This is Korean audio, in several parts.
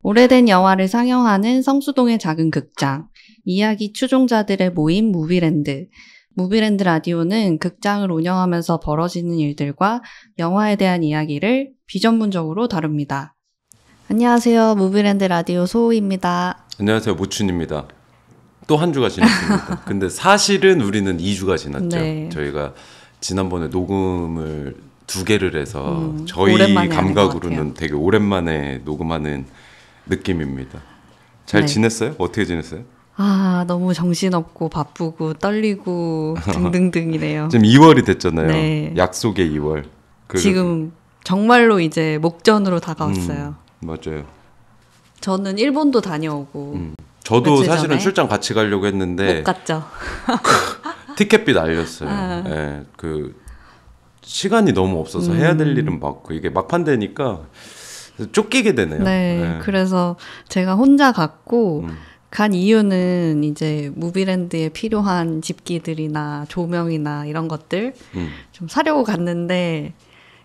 오래된 영화를 상영하는 성수동의 작은 극장, 이야기 추종자들의 모임 무비랜드. 무비랜드 라디오는 극장을 운영하면서 벌어지는 일들과 영화에 대한 이야기를 비전문적으로 다룹니다. 안녕하세요. 무비랜드 라디오 소우입니다. 안녕하세요. 모춘입니다. 또 한 주가 지났습니다. 근데 사실은 우리는 2주가 지났죠. 네. 저희가 지난번에 녹음을 2개를 해서 저희 오랜만에 하는 것 감각으로는 같아요. 되게 오랜만에 녹음하는 느낌입니다. 잘 네. 지냈어요? 어떻게 지냈어요? 너무 정신없고 바쁘고 떨리고 등등등이네요. 지금 2월이 됐잖아요. 네. 약속의 2월. 지금 정말로 이제 목전으로 다가왔어요. 맞아요. 저는 일본도 다녀오고 저도 며칠 사실은 전에 출장 같이 가려고 했는데 못 갔죠. 티켓비 날렸어요. 예, 그 시간이 너무 없어서 해야 될 일은 많고 이게 막판 되니까 쫓기게 되네요. 네, 예. 그래서 제가 혼자 갔고 간 이유는 이제 무비랜드에 필요한 집기들이나 조명이나 이런 것들 좀 사려고 갔는데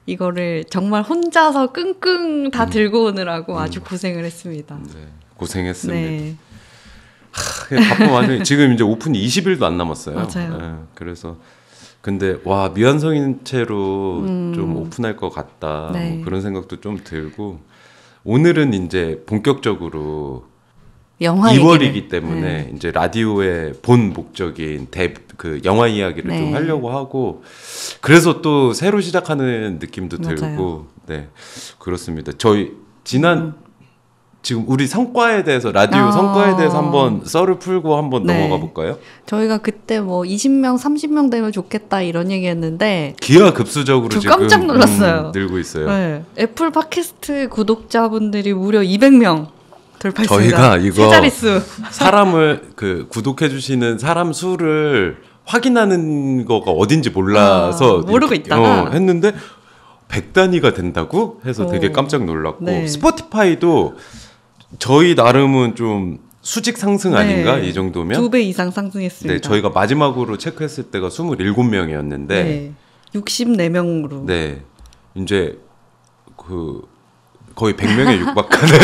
이거를 정말 혼자서 끙끙 다 들고 오느라고 아주 고생을 했습니다. 네, 고생했습니다. 네, 바쁜 와중에 지금 이제 오픈이 20일도 안 남았어요. 맞아요. 예, 그래서 근데 와 미완성인 채로 좀 오픈할 것 같다. 네. 뭐 그런 생각도 좀 들고 오늘은 이제 본격적으로 영화 2월이기 얘기를. 때문에 네. 이제 라디오의 본 목적인 그 영화 이야기를 네. 좀 하려고 하고 그래서 또 새로 시작하는 느낌도 맞아요. 들고 네 그렇습니다. 저희 지금 우리 성과에 대해서 라디오 성과에 대해서 한번 썰을 풀고 한번 네. 넘어가 볼까요? 저희가 그때 뭐 20명, 30명 되면 좋겠다 이런 얘기했는데 기하급수적으로 저 지금 깜짝 놀랐어요. 늘고 있어요. 네, 애플 팟캐스트 구독자분들이 무려 200명 돌파했습니다. 저희가 이거 세 자릿수. 사람을 그 구독해 주시는 사람 수를 확인하는 거가 어딘지 몰라서 모르고 이렇게, 있다가 했는데 100단위가 된다고 해서 되게 깜짝 놀랐고 네. 스포티파이도 저희 나름은 좀 수직 상승 아닌가 이 정도면 2배 이상 상승했습니다. 네, 저희가 마지막으로 체크했을 때가 27명이었는데 네, 64명으로. 네, 이제 그 거의 100명에 육박하는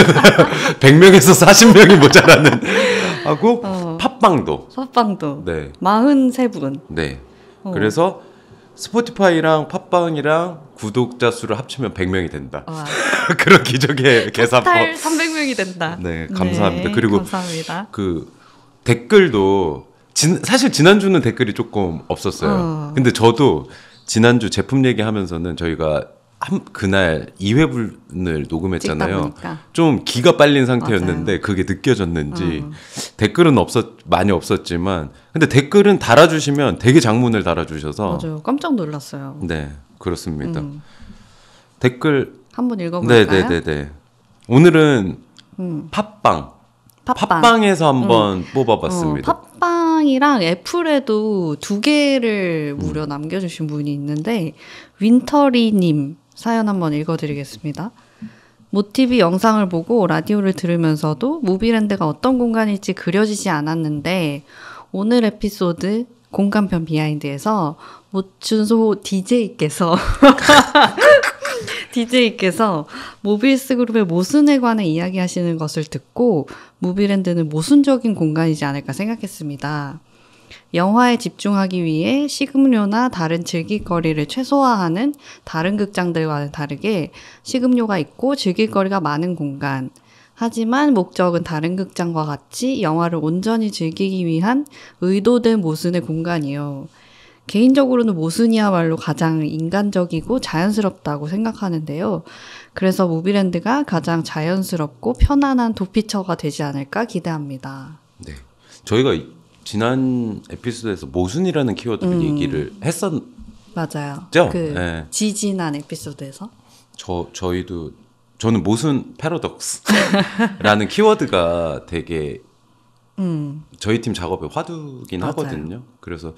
100명에서 40명이 모자라는 하고 팟빵도 팟빵도 네, 43분. 네. 그래서 스포티파이랑 팟빵이랑 구독자 수를 합치면 100명이 된다. 와, 그런 기적의 계산법. 토탈 300명이 된다. 네, 감사합니다. 그리고 감사합니다. 그 댓글도 사실 지난주는 댓글이 조금 없었어요. 근데 저도 지난주 제품 얘기하면서는 저희가 그날 2회분을 녹음했잖아요. 찍다 보니까. 좀 기가 빨린 상태였는데 그게 느껴졌는지 댓글은 많이 없었지만 근데 댓글은 달아주시면 되게 장문을 달아주셔서 맞아요. 깜짝 놀랐어요. 네, 그렇습니다. 댓글 한번 읽어볼까요? 네네네네. 오늘은 팟빵에서 한번 뽑아봤습니다. 팟빵이랑 애플에도 2개를 무려 남겨주신 분이 있는데 윈터리님 사연 한번 읽어드리겠습니다. 모티비 영상을 보고 라디오를 들으면서도 무비랜드가 어떤 공간일지 그려지지 않았는데 오늘 에피소드 공간편 비하인드에서 모춘소 DJ께서 모빌스 그룹의 모순에 관해 이야기하시는 것을 듣고 무비랜드는 모순적인 공간이지 않을까 생각했습니다. 영화에 집중하기 위해 식음료나 다른 즐길거리를 최소화하는 다른 극장들과는 다르게 식음료가 있고 즐길거리가 많은 공간. 하지만 목적은 다른 극장과 같이 영화를 온전히 즐기기 위한 의도된 모순의 공간이요. 개인적으로는 모순이야말로 가장 인간적이고 자연스럽다고 생각하는데요. 그래서 무비랜드가 가장 자연스럽고 편안한 도피처가 되지 않을까 기대합니다. 네, 저희가 지난 에피소드에서 모순이라는 키워드를 얘기를 했었죠? 맞아요. 네. 지지난 에피소드에서. 저는 모순 패러독스라는 키워드가 되게 저희 팀 작업의 화두긴 맞아요. 하거든요. 그래서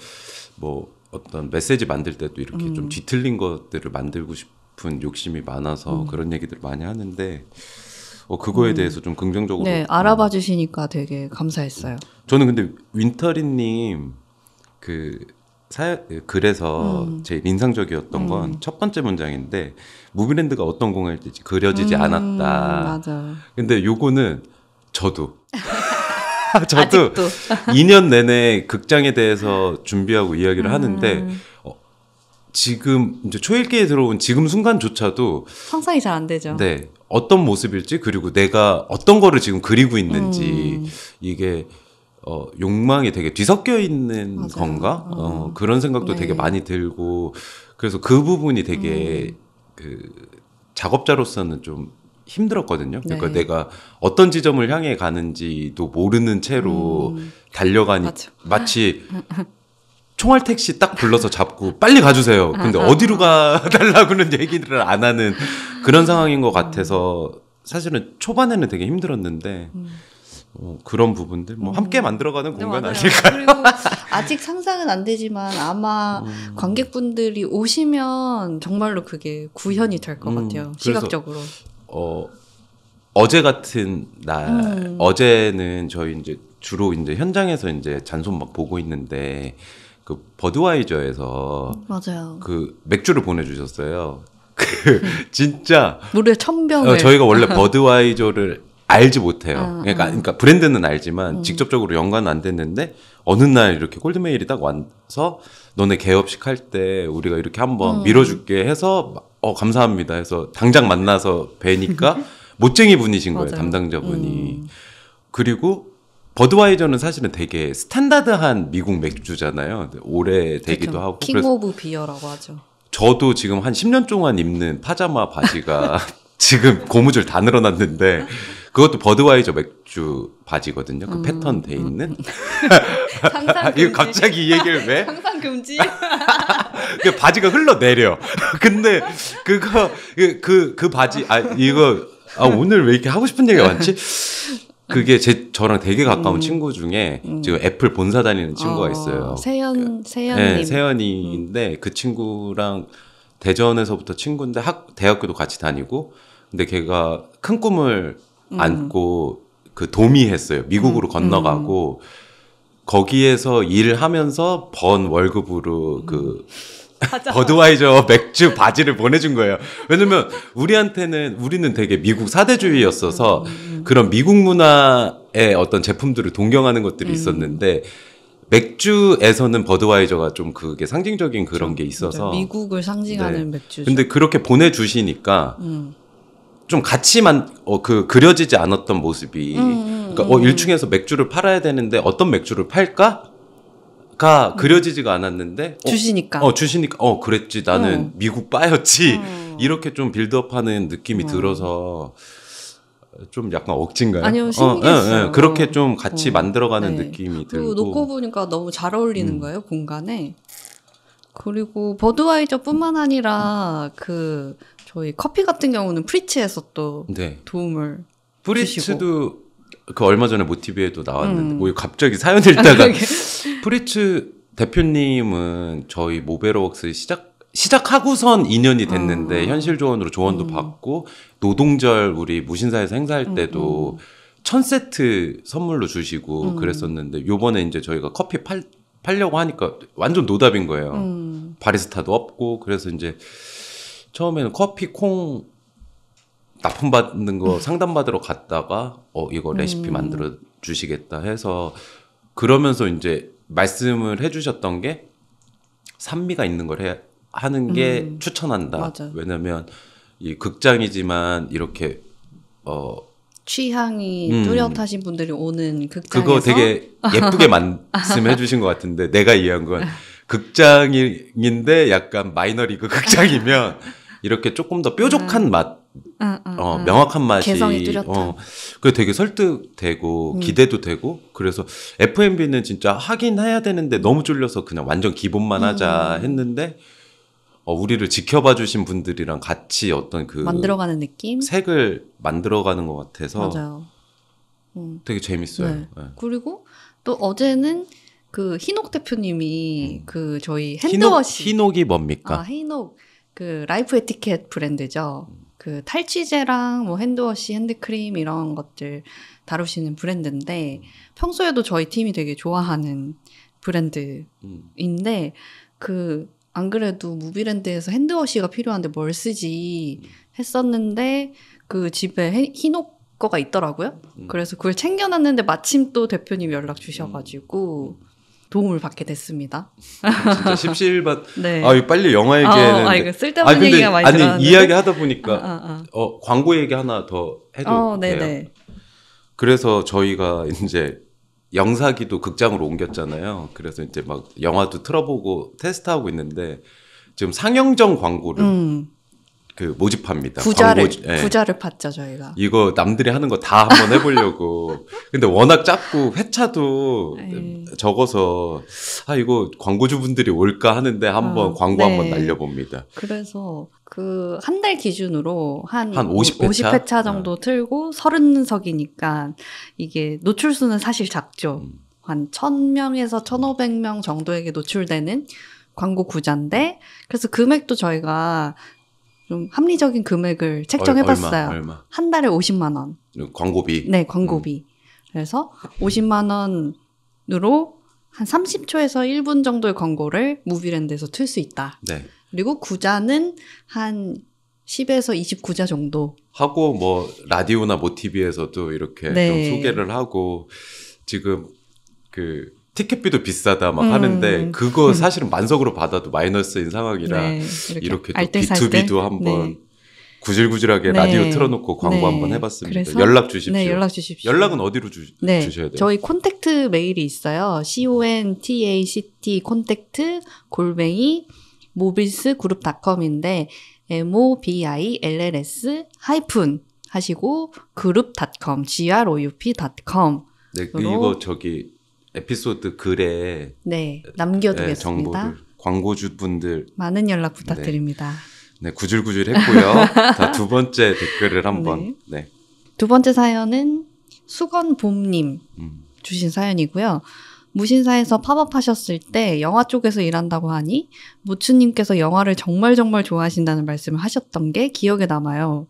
뭐 어떤 메시지 만들 때도 이렇게 좀 뒤틀린 것들을 만들고 싶은 욕심이 많아서 그런 얘기들 많이 하는데 그거에 대해서 좀 긍정적으로 네, 알아봐 주시니까 되게 감사했어요. 저는 근데 윈터리님 그 글에서 제일 인상적이었던 건 첫 번째 문장인데 무비랜드가 어떤 공연을 뛸지 그려지지 않았다. 맞아. 근데 요거는 저도 아직도 2년 내내 극장에 대해서 준비하고 이야기를 하는데 지금 이제 초일기에 들어온 지금 순간조차도 상상이 잘 안 되죠. 네, 어떤 모습일지 그리고 내가 어떤 거를 지금 그리고 있는지 이게 욕망이 되게 뒤섞여 있는 맞아요. 건가? 그런 생각도 네. 되게 많이 들고 그래서 그 부분이 되게 그 작업자로서는 좀 힘들었거든요. 그러니까 네. 내가 어떤 지점을 향해 가는지도 모르는 채로 달려가니 맞아. 마치 총알 택시 딱 불러서 잡고 빨리 가주세요. 근데 어디로 가달라고는 얘기를 안 하는 그런 상황인 것 같아서 사실은 초반에는 되게 힘들었는데 그런 부분들 뭐 함께 만들어가는 공간 맞아요. 아닐까요? 그리고 아직 상상은 안 되지만 아마 관객분들이 오시면 정말로 그게 구현이 될 것 같아요. 시각적으로. 어제 같은 날 어제는 저희 이제 주로 이제 현장에서 이제 잔손 막 보고 있는데 그 버드와이저에서 맞아요. 그 맥주를 보내주셨어요. 그 진짜 무려 1000병을 저희가 원래 버드와이저를 알지 못해요. 그러니까 브랜드는 알지만 직접적으로 연관은 안 됐는데 어느 날 이렇게 콜드메일이 딱 와서 너네 개업식 할 때 우리가 이렇게 한번 밀어줄게 해서 감사합니다 해서 당장 만나서 뵈니까 못쟁이 분이신 거예요. 맞아요. 담당자분이. 그리고 버드와이저는 사실은 되게 스탠다드한 미국 맥주잖아요. 오래 되기도 그렇죠. 하고. 킹 오브 비어라고 하죠. 저도 지금 한 10년 동안 입는 파자마 바지가 지금 고무줄 다 늘어났는데 그것도 버드와이저 맥주 바지거든요. 그 패턴 돼 있는. 상상 금지. 이거 갑자기 이 얘기를 왜? 상상 금지. 그 바지가 흘러내려. 근데 그거 그 바지 이거 오늘 왜 이렇게 하고 싶은 얘기가 많지? 그게 저랑 되게 가까운 친구 중에 지금 애플 본사 다니는 친구가 있어요. 세연님. 네, 세연이인데 그 친구랑 대전에서부터 친구인데 대학교도 같이 다니고 근데 걔가 큰 꿈을 안고 그 도미했어요. 미국으로 건너가고 거기에서 일하면서 번 월급으로 그 버드와이저 맥주 바지를 보내준 거예요. 왜냐면 우리는 되게 미국 사대주의였어서 그런 미국 문화의 어떤 제품들을 동경하는 것들이 있었는데 맥주에서는 버드와이저가 좀 그게 상징적인 그런 게 있어서 미국을 상징하는 맥주죠. 근데 그렇게 보내주시니까 좀 같이만 그려지지 않았던 모습이 그러니까 1층에서 맥주를 팔아야 되는데 어떤 맥주를 팔까가 그려지지가 않았는데 주시니까 그랬지 나는 미국 바였지 이렇게 좀 빌드업하는 느낌이 들어서 좀 약간 억진가요? 아니요, 신기했어요. 그렇게 좀 같이 만들어가는 느낌이 들고 놓고 보니까 너무 잘 어울리는 거예요, 공간에. 그리고 버드와이저뿐만 아니라 그 저희 커피 같은 경우는 프리츠에서 또 도움을 프리츠도 그 얼마 전에 모티브에도 나왔는데 뭐 갑자기 사연 읽다가 프리츠 대표님은 저희 모베러웍스 시작하고선 2년이 됐는데 현실 조언으로 조언도 받고 노동절 우리 무신사에서 행사할 때도 1000세트 선물로 주시고 그랬었는데 요번에 이제 저희가 커피 팔려고 하니까 완전 노답인 거예요. 바리스타도 없고 그래서 이제 처음에는 커피 콩 납품받는 거 상담받으러 갔다가 이거 레시피 만들어 주시겠다 해서 그러면서 이제 말씀을 해주셨던 게 산미가 있는 걸 하는 게 추천한다. 맞아. 왜냐면 이 극장이지만 이렇게 취향이 뚜렷하신 분들이 오는 극장에서 그거 되게 예쁘게 말씀해 주신 것 같은데 내가 이해한 건 극장인데 약간 마이너리그 극장이면 이렇게 조금 더 뾰족한 맛 명확한 맛이 개성이 뚜렷한 그게 되게 설득되고 기대도 되고 그래서 F&B는 진짜 하긴 해야 되는데 너무 쫄려서 그냥 완전 기본만 하자 했는데 우리를 지켜봐 주신 분들이랑 같이 어떤 그 만들어가는 느낌? 색을 만들어가는 것 같아서 맞아요. 되게 재밌어요. 네. 네. 그리고 또 어제는 그 희녹 대표님이 그 저희 핸드워시 희녹이 뭡니까? 희녹 그 라이프 에티켓 브랜드죠. 그 탈취제랑 뭐 핸드워시, 핸드크림 이런 것들 다루시는 브랜드인데 평소에도 저희 팀이 되게 좋아하는 브랜드인데 안 그래도 무비랜드에서 핸드워시가 필요한데 뭘 쓰지 했었는데 그 집에 히노 거가 있더라고요. 그래서 그걸 챙겨놨는데 마침 또 대표님이 연락 주셔가지고 도움을 받게 됐습니다. 진짜 십시일반. 네. 이거 빨리 영화 얘기했는데. 이거 쓸데없는 얘기가 많이 들었는데. 이야기 하다 보니까 광고 얘기 하나 더 해도 돼요? 네네. 그래서 저희가 이제 영사기도 극장으로 옮겼잖아요. 그래서 이제 막 영화도 틀어보고 테스트하고 있는데 지금 상영전 광고를 모집합니다. 부자를 팠죠, 저희가. 이거 남들이 하는 거 다 한번 해보려고. 근데 워낙 작고 회차도 적어서 이거 광고주분들이 올까 하는데 한번 광고 한번 날려봅니다. 그래서 한 달 기준으로 한 50회차 정도 틀고 30석이니까 이게 노출수는 사실 작죠. 한 1000명에서 1500명 정도에게 노출되는 광고 구자인데 그래서 금액도 저희가 좀 합리적인 금액을 책정해봤어요. 얼마? 한 달에 50만 원. 광고비? 네, 광고비. 그래서 50만 원으로 한 30초에서 1분 정도의 광고를 무비랜드에서 틀 수 있다. 네. 그리고 구자는 한 10에서 20구자 정도. 하고 뭐 라디오나 모티비에서도 이렇게 좀 소개를 하고 지금 티켓비도 비싸다 막 하는데 그거 사실은 만석으로 받아도 마이너스인 상황이라 이렇게 또 B2B도 한번 구질구질하게 라디오 틀어놓고 광고 한번 해봤습니다. 연락 주십시오. 네, 연락 주십시오. 연락은 어디로 주셔야 돼요? 저희 콘택트 메일이 있어요. contact 콘택트 @ mobilsgroup.com인데 mobills 하이픈 하시고 group.com group.com 네, 이거 에피소드 글에 남겨두겠습니다. 정보를 광고주분들 많은 연락 부탁드립니다. 네, 구질구질했고요. 자, 두 번째 댓글을 한번. 네. 두 번째 사연은 수건봄님 주신 사연이고요. 무신사에서 팝업하셨을 때 영화 쪽에서 일한다고 하니 무추님께서 영화를 정말 좋아하신다는 말씀을 하셨던 게 기억에 남아요.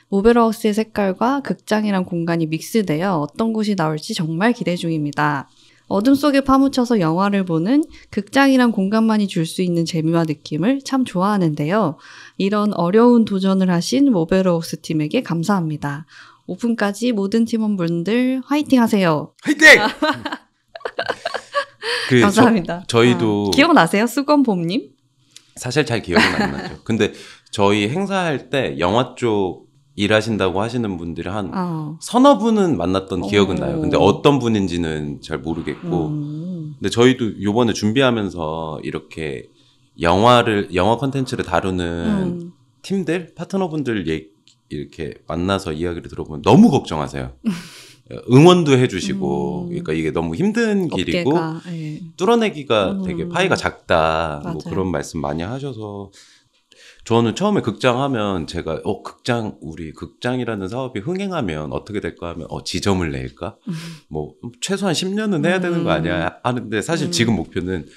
모베러하우스의 색깔과 극장이란 공간이 믹스되어 어떤 곳이 나올지 정말 기대 중입니다. 어둠 속에 파묻혀서 영화를 보는 극장이란 공간만이 줄 수 있는 재미와 느낌을 참 좋아하는데요. 이런 어려운 도전을 하신 모베러하우스 팀에게 감사합니다. 오픈까지 모든 팀원분들 화이팅 하세요. 화이팅! 감사합니다. 저희도 기억나세요? 수건봄님? 사실 잘 기억은 안 나죠. 근데 저희 행사할 때 영화 쪽 일하신다고 하시는 분들이 한 서너 분은 만났던 기억은 나요. 근데 어떤 분인지는 잘 모르겠고. 근데 저희도 요번에 준비하면서 이렇게 영화 콘텐츠를 다루는 팀들, 파트너분들 이렇게 만나서 이야기를 들어보면 너무 걱정하세요. 응원도 해주시고, 그러니까 이게 너무 힘든 길이고, 뚫어내기가 되게 파이가 작다. 뭐 그런 말씀 많이 하셔서. 저는 처음에 극장 하면 제가 우리 극장이라는 사업이 흥행하면 어떻게 될까 하면 지점을 낼까? 뭐 최소한 10년은 해야 되는 거 아니야? 하는데 사실 지금 목표는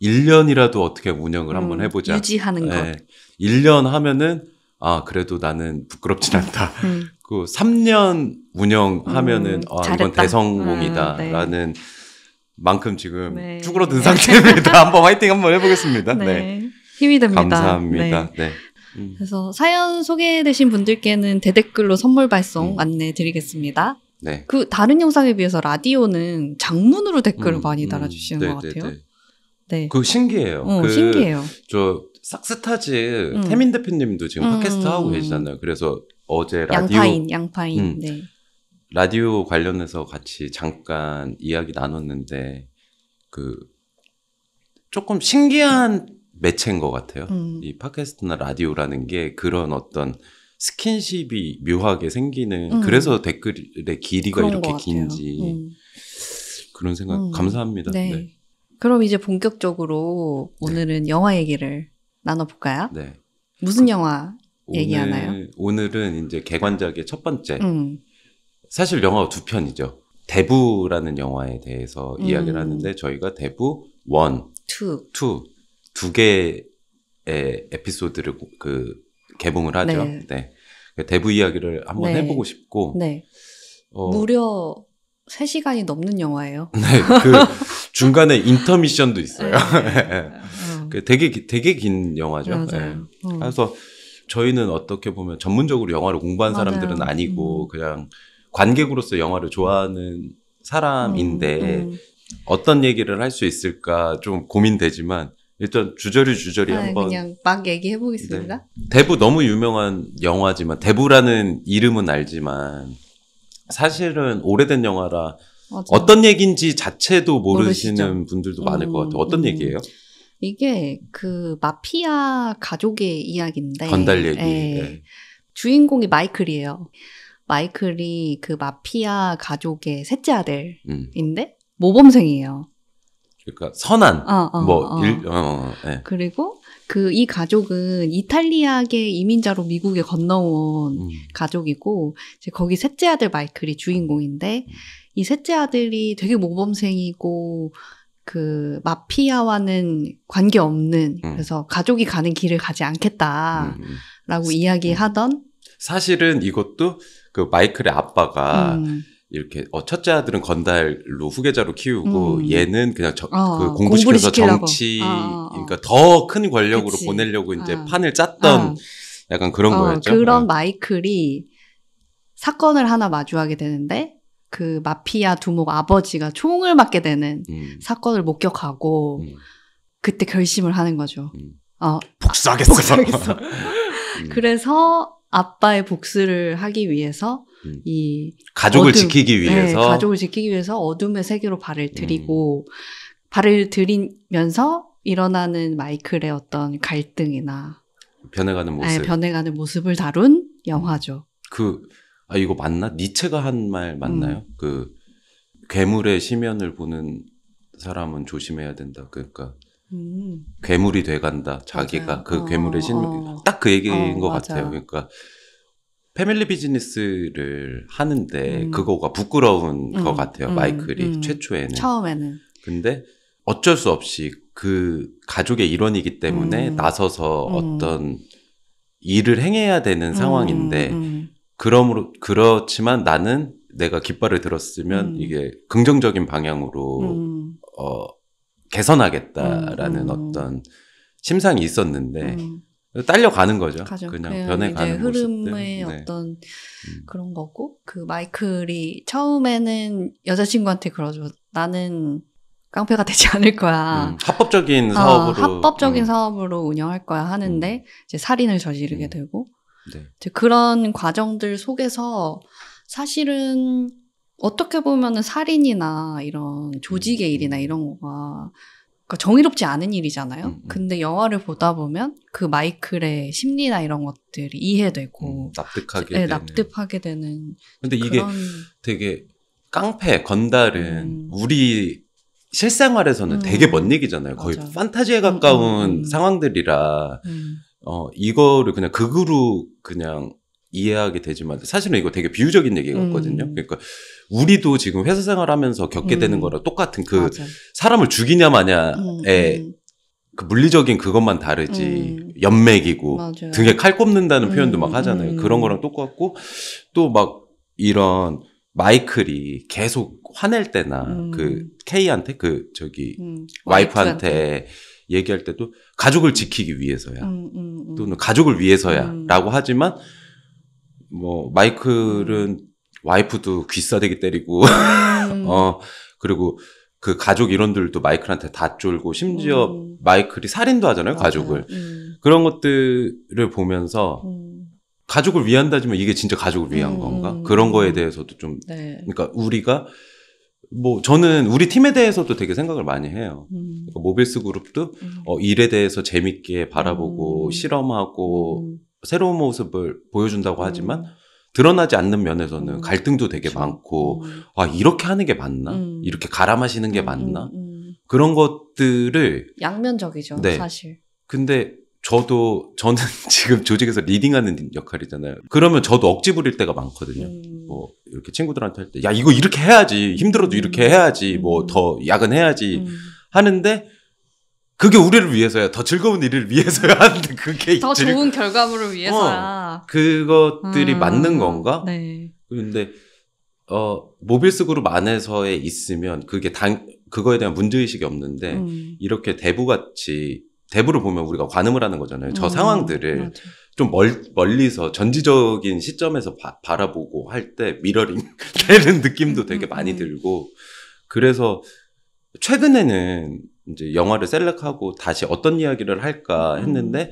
1년이라도 어떻게 운영을 한번 해보자. 유지하는 거. 1년 하면은 그래도 나는 부끄럽진 않다. 그 3년 운영하면은 이건 대성공이다라는 만큼 지금 쭈그러든 상태입니다. 한번 화이팅 한번 해보겠습니다. 네. 힘이 됩니다. 감사합니다. 네. 그래서 사연 소개되신 분들께는 대댓글로 선물 발송 안내 드리겠습니다. 네. 다른 영상에 비해서 라디오는 장문으로 댓글을 많이 달아주시는 것 같아요. 네. 신기해요. 신기해요. 저 싹스타즈 태민 대표님도 지금 팟캐스트 하고 계시잖아요. 그래서 어제 양파인. 네. 라디오 관련해서 같이 잠깐 이야기 나눴는데 조금 신기한 매체인 것 같아요. 이 팟캐스트나 라디오라는 게 그런 어떤 스킨십이 묘하게 생기는 그래서 댓글의 길이가 이렇게 긴지 그런 생각 감사합니다. 네. 그럼 이제 본격적으로 오늘은 영화 얘기를 나눠볼까요? 네. 무슨 영화 얘기하나요? 오늘은 이제 개관작의 첫 번째. 사실 영화가 두 편이죠. 대부라는 영화에 대해서 이야기를 하는데 저희가 대부 1, 2 두 개의 에피소드를 개봉을 하죠. 네. 대부 이야기를 한번 해보고 싶고. 네. 무려 3시간이 넘는 영화예요. 네. 중간에 인터미션도 있어요. 되게 긴 영화죠. 네. 그래서 저희는 어떻게 보면 전문적으로 영화를 공부한 사람들은 아니고 그냥 관객으로서 영화를 좋아하는 사람인데 어떤 얘기를 할 수 있을까 좀 고민되지만 일단 주저리 한번 그냥 막 얘기해 보겠습니다. 네. 대부 너무 유명한 영화지만 대부라는 이름은 알지만 사실은 오래된 영화라 맞아. 어떤 얘기인지 자체도 모르시는 모르시죠? 분들도 많을 것 같아요. 어떤 얘기예요? 이게 그 마피아 가족의 이야기인데 건달 얘기. 네. 주인공이 마이클이에요. 마이클이 그 마피아 가족의 셋째 아들인데 모범생이에요. 그러니까 선한 네. 그리고 그 이 가족은 이탈리아계 이민자로 미국에 건너온 가족이고 이제 거기 셋째 아들 마이클이 주인공인데 이 셋째 아들이 되게 모범생이고 그 마피아와는 관계없는 그래서 가족이 가는 길을 가지 않겠다라고 이야기하던 사실은 이것도 그 마이클의 아빠가 이렇게 첫째 아들은 건달로 후계자로 키우고 얘는 그냥 그 공부시켜서 정치 그러니까 더 큰 권력으로 그치. 보내려고 이제 판을 짰던 약간 그런 거였죠. 그런 마이클이 사건을 하나 마주하게 되는데 그 마피아 두목 아버지가 총을 맞게 되는 사건을 목격하고 그때 결심을 하는 거죠. 복수하겠어. 그래서 아빠의 복수를 하기 위해서 이 가족을 지키기 위해서 가족을 지키기 위해서 어둠의 세계로 발을 들이고 발을 들이면서 일어나는 마이클의 어떤 갈등이나 변해가는 모습을 다룬 영화죠. 이거 맞나? 니체가 한 말 맞나요? 그 괴물의 심연을 보는 사람은 조심해야 된다. 그러니까 괴물이 돼간다. 자기가 맞아요. 그 괴물의 심연 딱 그 얘기인 것 맞아요. 같아요. 그러니까 패밀리 비즈니스를 하는데 그거가 부끄러운 것 같아요. 마이클이 최초에는. 처음에는. 근데 어쩔 수 없이 그 가족의 일원이기 때문에 나서서 어떤 일을 행해야 되는 상황인데 그렇지만 나는 내가 깃발을 들었으면 이게 긍정적인 방향으로 개선하겠다라는 어떤 심상이 있었는데 딸려가는 거죠. 그냥 변해가는 흐름의 어떤 그런 거고 그 마이클이 처음에는 여자친구한테 그러죠. 나는 깡패가 되지 않을 거야. 합법적인 사업으로 운영할 거야 하는데 이제 살인을 저지르게 되고 이제 그런 과정들 속에서 사실은 어떻게 보면은 살인이나 이런 조직의 일이나 이런 거가 그러니까 정의롭지 않은 일이잖아요. 근데 영화를 보다 보면 그 마이클의 심리나 이런 것들이 이해되고 납득하게 되는. 근데 이게 되게 깡패, 건달은 우리 실생활에서는 되게 먼 얘기잖아요. 거의 맞아. 판타지에 가까운 상황들이라 이거를 그냥 극으로 그냥 이해하게 되지만 사실은 이거 되게 비유적인 얘기 같거든요. 그러니까 우리도 지금 회사 생활하면서 겪게 되는 거랑 똑같은 그 맞아. 사람을 죽이냐 마냐의 그 물리적인 그것만 다르지 연맥이고 맞아요. 등에 칼 꼽는다는 표현도 막 하잖아요. 그런 거랑 똑같고 또 막 이런 마이클이 계속 화낼 때나 그 K한테 그 저기 와이프한테 얘기할 때도 가족을 지키기 위해서야 또는 가족을 위해서야라고 하지만 뭐 마이클은 와이프도 귀싸대기 때리고 그리고 그 가족 일원들도 마이클한테 다 쫄고 심지어 마이클이 살인도 하잖아요. 맞아요. 가족을 그런 것들을 보면서 가족을 위한다지만 이게 진짜 가족을 위한 건가? 그런 거에 대해서도 좀 그러니까 우리가 뭐 저는 우리 팀에 대해서도 되게 생각을 많이 해요. 그러니까 모빌스 그룹도 일에 대해서 재밌게 바라보고 실험하고 새로운 모습을 보여준다고 하지만 드러나지 않는 면에서는 갈등도 되게 그렇죠. 많고 이렇게 하는 게 맞나? 이렇게 갈아 마시는 게 맞나? 그런 것들을 양면적이죠. 사실. 근데 저는 지금 조직에서 리딩하는 역할이잖아요. 그러면 저도 억지 부릴 때가 많거든요. 뭐 이렇게 친구들한테 할 때 야 이거 이렇게 해야지 힘들어도 이렇게 해야지 뭐 더 야근해야지 하는데 그게 우리를 위해서야 더 즐거운 일을 위해서야 하는데 그게 더 좋은 결과물을 위해서야 그것들이 맞는 건가? 네. 그런데 모빌스 그룹 안에서에 있으면 그게 그거에 대한 문제의식이 없는데 이렇게 대부를 보면 우리가 관음을 하는 거잖아요. 저 상황들을 맞아. 좀 멀리서 전지적인 시점에서 바라보고 할 때 미러링 되는 느낌도 되게 많이 들고 그래서 최근에는 이제 영화를 셀렉하고 다시 어떤 이야기를 할까 했는데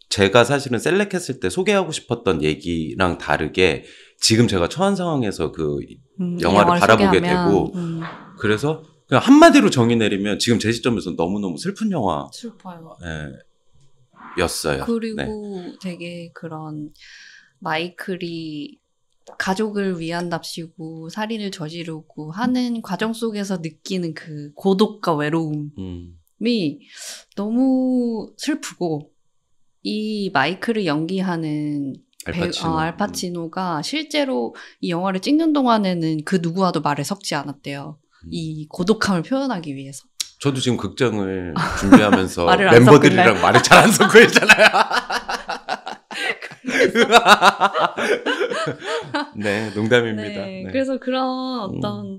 제가 사실은 셀렉했을 때 소개하고 싶었던 얘기랑 다르게 지금 제가 처한 상황에서 그 영화를 바라보게 소개하면, 되고 그래서 그냥 한마디로 정의 내리면 지금 제 시점에서 너무너무 슬픈 영화 슬퍼요. 였어요. 그리고 네. 되게 그런 마이클이 가족을 위한답시고 살인을 저지르고 하는 과정 속에서 느끼는 그 고독과 외로움이 너무 슬프고 이 마이클을 연기하는 알파치노가 실제로 이 영화를 찍는 동안에는 그 누구와도 말을 섞지 않았대요. 이 고독함을 표현하기 위해서. 저도 지금 극장을 준비하면서 말을 멤버들이랑 말을 잘 안 섞고 있잖아요. 네, 농담입니다. 네, 네. 그래서 그런 어떤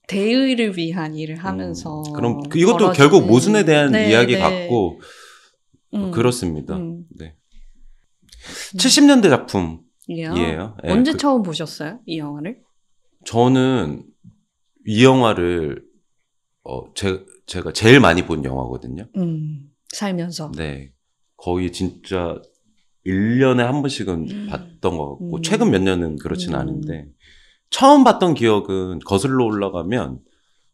대의를 위한 일을 하면서 그럼 이것도 결국 모순에 대한 이야기 같고 그렇습니다. 네. 70년대 작품이에요. 네, 언제 처음 보셨어요? 이 영화를? 저는 이 영화를 제가 제일 많이 본 영화거든요. 살면서. 네. 거의 진짜 1년에 한 번씩은 봤던 것 같고 최근 몇 년은 그렇진 않은데 처음 봤던 기억은 거슬러 올라가면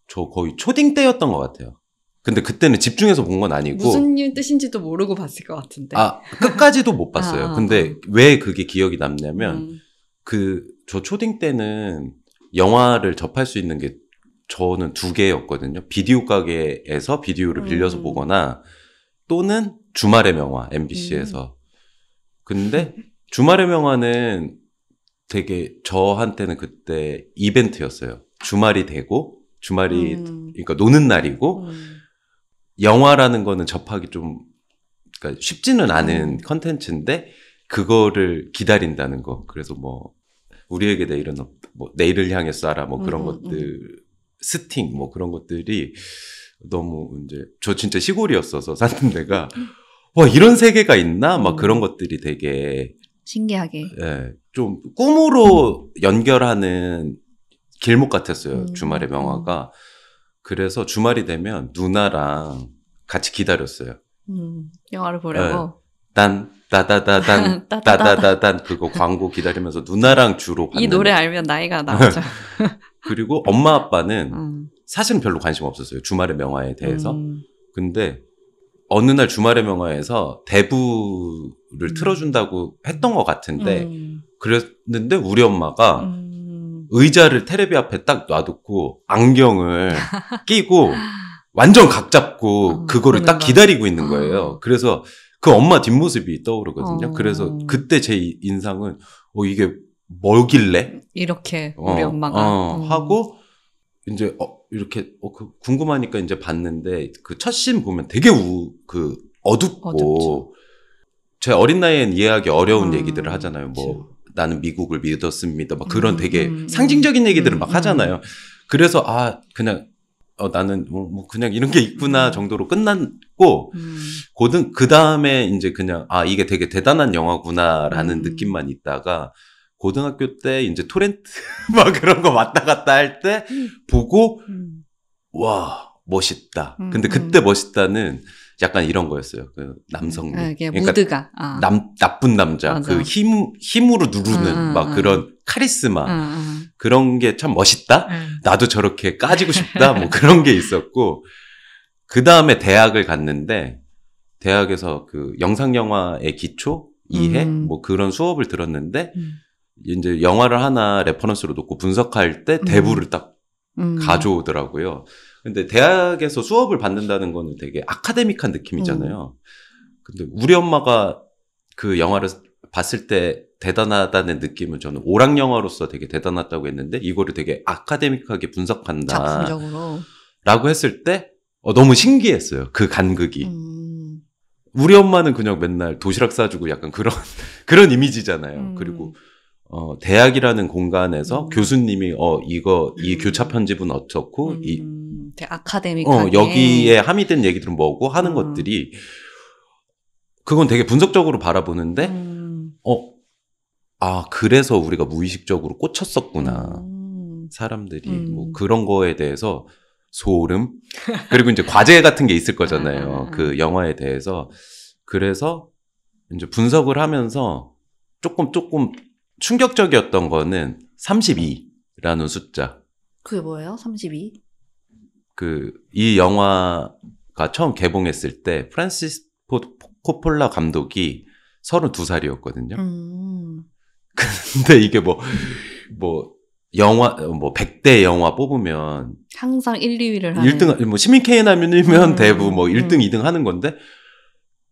저 거의 초딩 때였던 것 같아요. 근데 그때는 집중해서 본 건 아니고 무슨 뜻인지도 모르고 봤을 것 같은데. 끝까지도 못 봤어요. 근데 왜 그게 기억이 남냐면 저 초딩 때는 영화를 접할 수 있는 게 저는 2개였거든요. 비디오 가게에서 비디오를 빌려서 보거나 또는 주말의 명화 MBC에서. 근데 주말의 명화는 되게 저한테는 그때 이벤트였어요. 주말이 되고 그러니까 노는 날이고 영화라는 거는 접하기 좀 그러니까 쉽지는 않은 컨텐츠인데 그거를 기다린다는 거. 그래서 뭐 우리에게 내일은 뭐 내일을 향해 쏴라 뭐 그런 것들 스팅 뭐 그런 것들이 너무 이제 저 진짜 시골이었어서 사는 데가 와 이런 세계가 있나 막 그런 것들이 되게 신기하게 좀 꿈으로 연결하는 길목 같았어요. 주말의 명화가. 그래서 주말이 되면 누나랑 같이 기다렸어요. 영화를 보려고. 따다다단 그거 광고 기다리면서 누나랑 주로 봤는데 이 노래 알면 나이가 나오죠. 그리고 엄마 아빠는 사실은 별로 관심 없었어요. 주말의 명화에 대해서. 근데 어느 날 주말의 명화에서 대부를 틀어준다고 했던 것 같은데 그랬는데 우리 엄마가 의자를 테레비 앞에 딱 놔두고 안경을 끼고 완전 각 잡고 그거를 딱 기다리고 있는 거예요. 그래서 그 엄마 뒷모습이 떠오르거든요. 그래서 그때 제 인상은 이게 뭐길래? 이렇게 우리 엄마가 하고 이제 이렇게 궁금하니까 이제 봤는데 그 첫 씬 보면 되게 어둡고 어둡죠. 제 어린 나이엔 이해하기 어려운 얘기들을 하잖아요. 뭐 나는 미국을 믿었습니다. 막 그런 되게 상징적인 얘기들을 막 하잖아요. 그래서 그냥 나는 뭐 그냥 이런 게 있구나 정도로 끝났고 그 다음에 이제 그냥 이게 되게 대단한 영화구나라는 느낌만 있다가 고등학교 때 이제 토렌트 막 그런 거 왔다 갔다 할 때 보고 와 멋있다. 근데 그때 멋있다는 약간 이런 거였어요. 그 남성미. 그러니까 무드가 나쁜 남자. 맞아. 그 힘으로 누르는 막 그런 카리스마. 그런 게 참 멋있다. 나도 저렇게 까지고 싶다. 뭐 그런 게 있었고 그 다음에 대학을 갔는데 대학에서 그 영상 영화의 기초 이해 뭐 그런 수업을 들었는데 이제 영화를 하나 레퍼런스로 놓고 분석할 때 대부를 딱 가져오더라고요. 근데 대학에서 수업을 받는다는 거는 되게 아카데믹한 느낌이잖아요. 근데 우리 엄마가 그 영화를 봤을 때 대단하다는 느낌은 저는 오락 영화로서 되게 대단하다고 했는데 이거를 되게 아카데믹하게 분석한다. 작품적으로. 라고 했을 때 너무 신기했어요. 그 간극이. 우리 엄마는 그냥 맨날 도시락 싸주고 약간 그런 이미지잖아요. 그리고 대학이라는 공간에서 교수님이 이 교차 편집은 어떻고 되게 아카데믹하게. 여기에 함의 된 얘기들은 뭐고 하는 것들이 그건 되게 분석적으로 바라보는데 그래서 우리가 무의식적으로 꽂혔었구나. 사람들이 뭐 그런 거에 대해서 소름. 그리고 이제 과제 같은 게 있을 거잖아요. 그 영화에 대해서. 그래서 이제 분석을 하면서 조금 충격적이었던 거는 32라는 숫자. 그게 뭐예요? 32? 이 영화가 처음 개봉했을 때 프란시스 코폴라 감독이 32살이었거든요. 근데 이게 영화, 100대 영화 뽑으면. 항상 1, 2위를 하는. 1등, 시민 케인하면이면 대부 1등, 2등 하는 건데,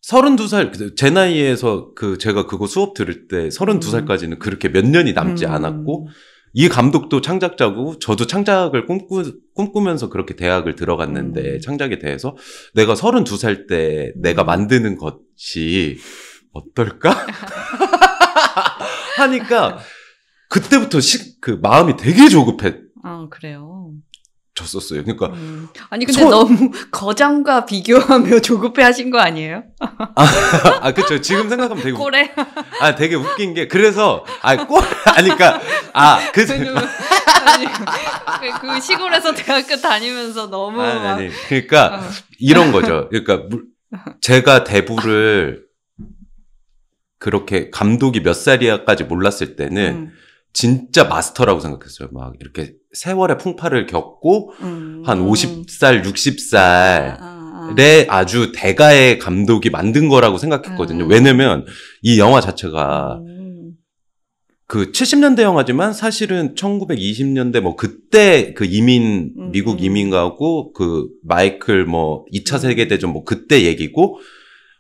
32살, 제 나이에서 제가 그거 수업 들을 때 32살까지는 그렇게 몇 년이 남지 않았고, 이 감독도 창작자고, 저도 창작을 꿈꾸면서 그렇게 대학을 들어갔는데, 창작에 대해서 내가 32살 때 내가 만드는 것이 어떨까? 하니까, 그때부터 마음이 되게 조급해. 그래요. 졌었어요. 그러니까. 아니, 근데 너무 거장과 비교하며 조급해 하신 거 아니에요? 그쵸. 지금 생각하면 되게. 꼴에? 되게 웃긴 게, 그래서, 그 시골에서 대학교 다니면서 너무. 그러니까, 이런 거죠. 그러니까, 제가 대부를 그렇게 감독이 몇 살이야까지 몰랐을 때는, 진짜 마스터라고 생각했어요. 막 이렇게 세월의 풍파를 겪고 한 50살, 60살에 아주 대가의 감독이 만든 거라고 생각했거든요. 왜냐면 이 영화 자체가 그 70년대 영화지만 사실은 1920년대 그때 미국 이민 가고 마이클 2차 세계대전 그때 얘기고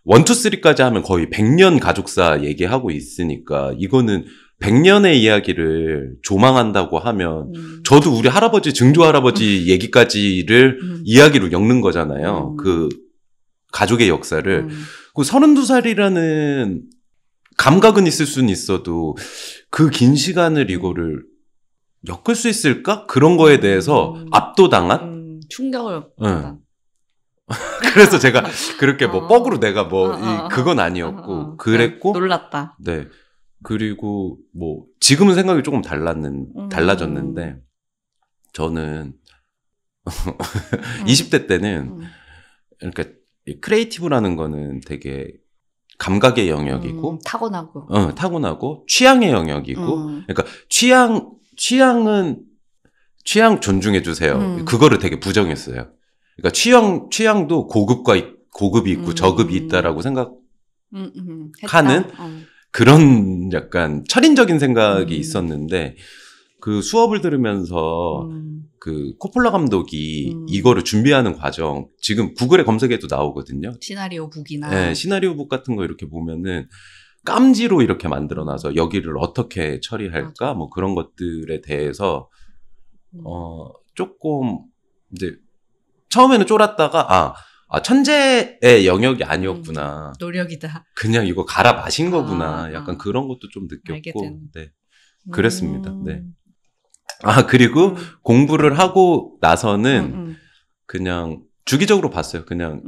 1, 2, 3까지 하면 거의 100년 가족사 얘기하고 있으니까 이거는 100년의 이야기를 조망한다고 하면 저도 우리 할아버지, 증조 할아버지 얘기까지를 이야기로 엮는 거잖아요. 그 가족의 역사를. 그 32살이라는 감각은 있을 수는 있어도 그 긴 시간을 이거를 엮을 수 있을까? 그런 거에 대해서 압도당한? 충격을 받아. 그래서 제가 그렇게 뻑으로 내가 그건 아니었고 그랬고 놀랐다. 네. 그리고 지금은 생각이 조금 달라졌는데 저는 20대 때는 그러니까 크리에이티브라는 거는 되게 감각의 영역이고 타고나고 취향의 영역이고 그러니까 취향은 취향 존중해 주세요. 그거를 되게 부정했어요. 그러니까 취향도 고급이 있고 저급이 있다라고 생각하는 그런 약간 철인적인 생각이 있었는데 그 수업을 들으면서 그 코폴라 감독이 이거를 준비하는 과정 지금 구글에 검색해도 나오거든요. 시나리오북이나. 네, 시나리오북 같은 거 이렇게 보면은 깜지로 이렇게 만들어놔서 여기를 어떻게 처리할까 뭐 그런 것들에 대해서 조금 이제 처음에는 쫄았다가 천재의 영역이 아니었구나. 노력이다. 그냥 이거 갈아 마신 거구나. 약간 그런 것도 좀 느꼈고. 네. 그랬습니다. 네. 그리고 공부를 하고 나서는 그냥 주기적으로 봤어요. 그냥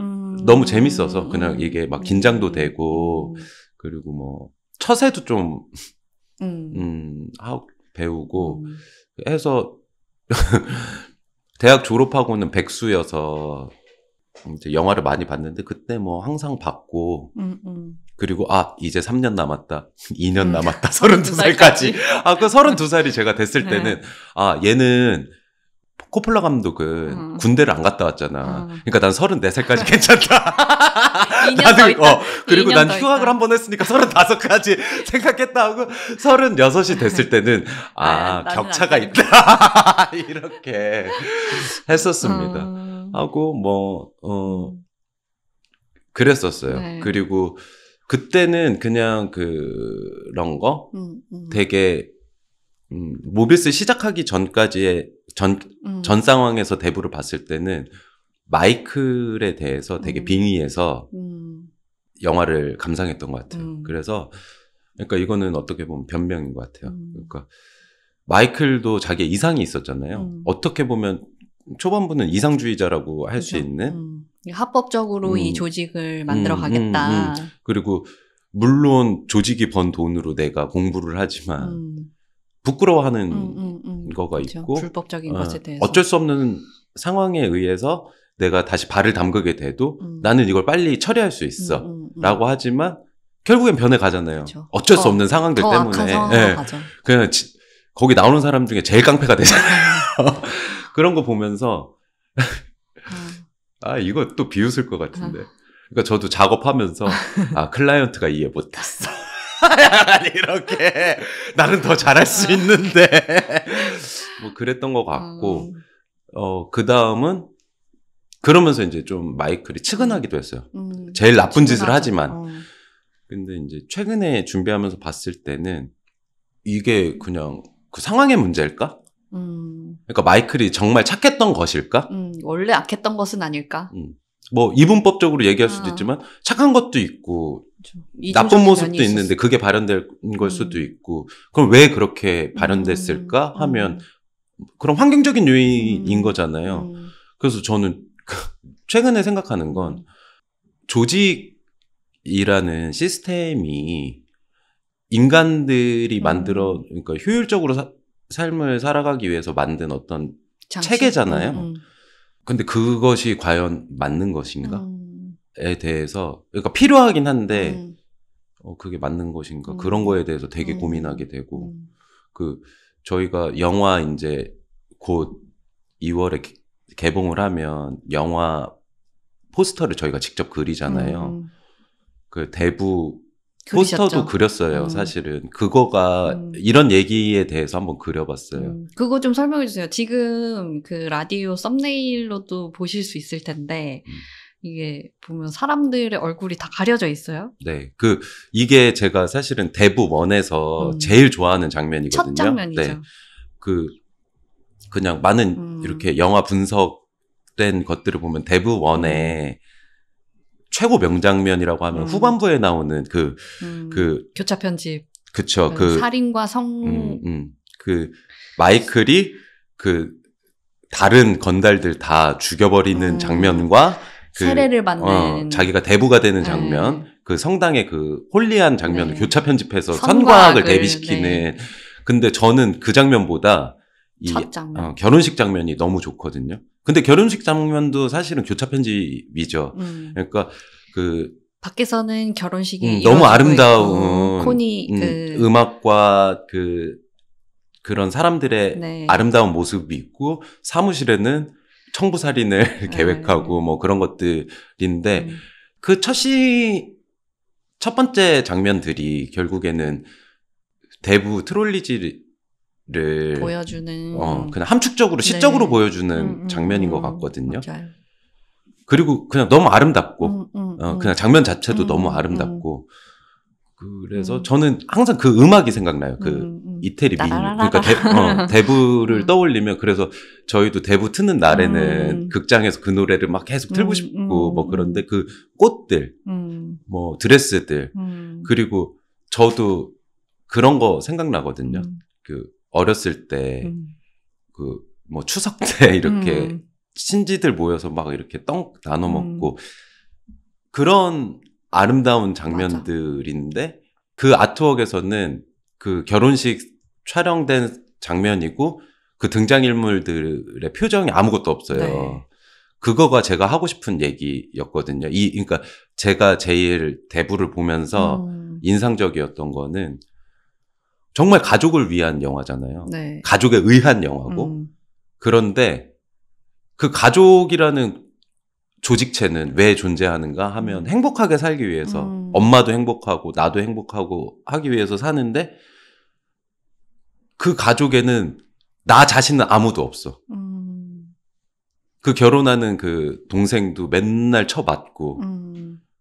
너무 재밌어서 그냥 이게 막 긴장도 되고 그리고 처세도 좀 배우고 해서 대학 졸업하고는 백수여서 이제 영화를 많이 봤는데 그때 항상 봤고 그리고 이제 3년 남았다 2년 남았다 32살까지 그 32살이 제가 됐을 때는 얘는 코폴라 감독은 군대를 안 갔다 왔잖아. 그러니까 난 34살까지 괜찮다. 2년 더 있다. 그리고 난 휴학을 한 번 했으니까 35까지 생각했다 하고 36이 됐을 때는 격차가 있다. 이렇게 했었습니다. 하고 그랬었어요. 네. 그리고 그때는 그냥 그런 거 되게 모비스 시작하기 전까지의 전 상황에서 대부를 봤을 때는 마이클에 대해서 되게 빙의해서 영화를 감상했던 것 같아요. 그래서 그러니까 이거는 어떻게 보면 변명인 것 같아요. 그러니까 마이클도 자기의 이상이 있었잖아요. 어떻게 보면 초반부는 이상주의자라고 할 수 있는 합법적으로 이 조직을 만들어 가겠다. 그리고 물론 조직이 번 돈으로 내가 공부를 하지만 부끄러워하는 거가 그렇죠. 있고 불법적인 것에 대해서 어쩔 수 없는 상황에 의해서 내가 다시 발을 담그게 돼도 나는 이걸 빨리 처리할 수 있어 라고 하지만 결국엔 변해가잖아요. 그렇죠. 어쩔 수 없는 상황들 더 때문에 악한 상황으로 가죠. 그냥 거기 나오는 사람 중에 제일 깡패가 되잖아요. 그런 거 보면서 아 이거 또 비웃을 것 같은데 그러니까 저도 작업하면서 아 클라이언트가 이해 못했어. 이렇게 나는 더 잘할 수 있는데 뭐 그랬던 것 같고 그 다음은 그러면서 이제 좀 마이클이 측은하기도 했어요. 제일 나쁜 짓을 하지만 근데 이제 최근에 준비하면서 봤을 때는 이게 그냥 그 상황의 문제일까? 그러니까 마이클이 정말 착했던 것일까? 원래 악했던 것은 아닐까? 뭐 이분법적으로 얘기할 수도 있지만 착한 것도 있고 나쁜 모습도 있는데 그게 발현된 걸 수도 있고 그럼 왜 그렇게 발현됐을까 하면 그런 환경적인 요인인 거잖아요. 그래서 저는 최근에 생각하는 건 조직이라는 시스템이 인간들이 만들어 그러니까 효율적으로 삶을 살아가기 위해서 만든 어떤 체계잖아요. 근데 그것이 과연 맞는 것인가에 대해서 그러니까 필요하긴 한데 그게 맞는 것인가 그런 거에 대해서 되게 고민하게 되고 그 저희가 영화 이제 곧 2월에 개봉을 하면 영화 포스터를 저희가 직접 그리잖아요. 그 대부 포스터도 그렸어요, 사실은. 그거가 이런 얘기에 대해서 한번 그려봤어요. 그거 좀 설명해 주세요. 지금 그 라디오 썸네일로도 보실 수 있을 텐데 이게 보면 사람들의 얼굴이 다 가려져 있어요. 네, 이게 제가 사실은 대부 1에서 제일 좋아하는 장면이거든요. 첫 장면이죠. 네, 그냥 많은 이렇게 영화 분석된 것들을 보면 대부 1에 최고 명장면이라고 하면 후반부에 나오는 교차 편집. 그쵸. 살인과 성. 마이클이 다른 건달들 다 죽여버리는 장면과 세례를 받는. 자기가 대부가 되는 장면. 그 성당의 홀리한 장면을 교차 편집해서 선과학을 대비시키는. 네. 근데 저는 그 장면보다 첫 장면. 결혼식 장면이 너무 좋거든요. 근데 결혼식 장면도 사실은 교차 편집이죠. 그러니까 밖에서는 결혼식이 너무 아름다운 코니 음악과 그런 사람들의 아름다운 모습이 있고 사무실에는 청부살인을 계획하고 뭐 그런 것들인데 그 첫 번째 장면들이 결국에는 대부 트롤리지를 보여주는 그냥 함축적으로 시적으로 보여주는 장면인 것 같거든요. 맞아요. 그리고 그냥 너무 아름답고 그냥 장면 자체도 너무 아름답고 그래서 저는 항상 그 음악이 생각나요. 이태리 민요. 그러니까 대부를 떠올리면 그래서 저희도 대부 트는 날에는 극장에서 그 노래를 막 계속 틀고 싶고 뭐 그런데 그 꽃들, 뭐 드레스들 그리고 저도 그런 거 생각나거든요. 어렸을 때 뭐 추석 때 이렇게 친지들 모여서 막 이렇게 떡 나눠 먹고 그런 아름다운 장면들인데 맞아. 그 아트웍에서는 그 결혼식 촬영된 장면이고 그 등장인물들의 표정이 아무것도 없어요. 네. 그거가 제가 하고 싶은 얘기였거든요. 그러니까 제가 제일 대부를 보면서 인상적이었던 거는 정말 가족을 위한 영화잖아요. 네. 가족에 의한 영화고 그런데 그 가족이라는 조직체는 왜 존재하는가 하면 행복하게 살기 위해서 엄마도 행복하고 나도 행복하고 하기 위해서 사는데 그 가족에는 나 자신은 아무도 없어. 그 결혼하는 그 동생도 맨날 쳐맞고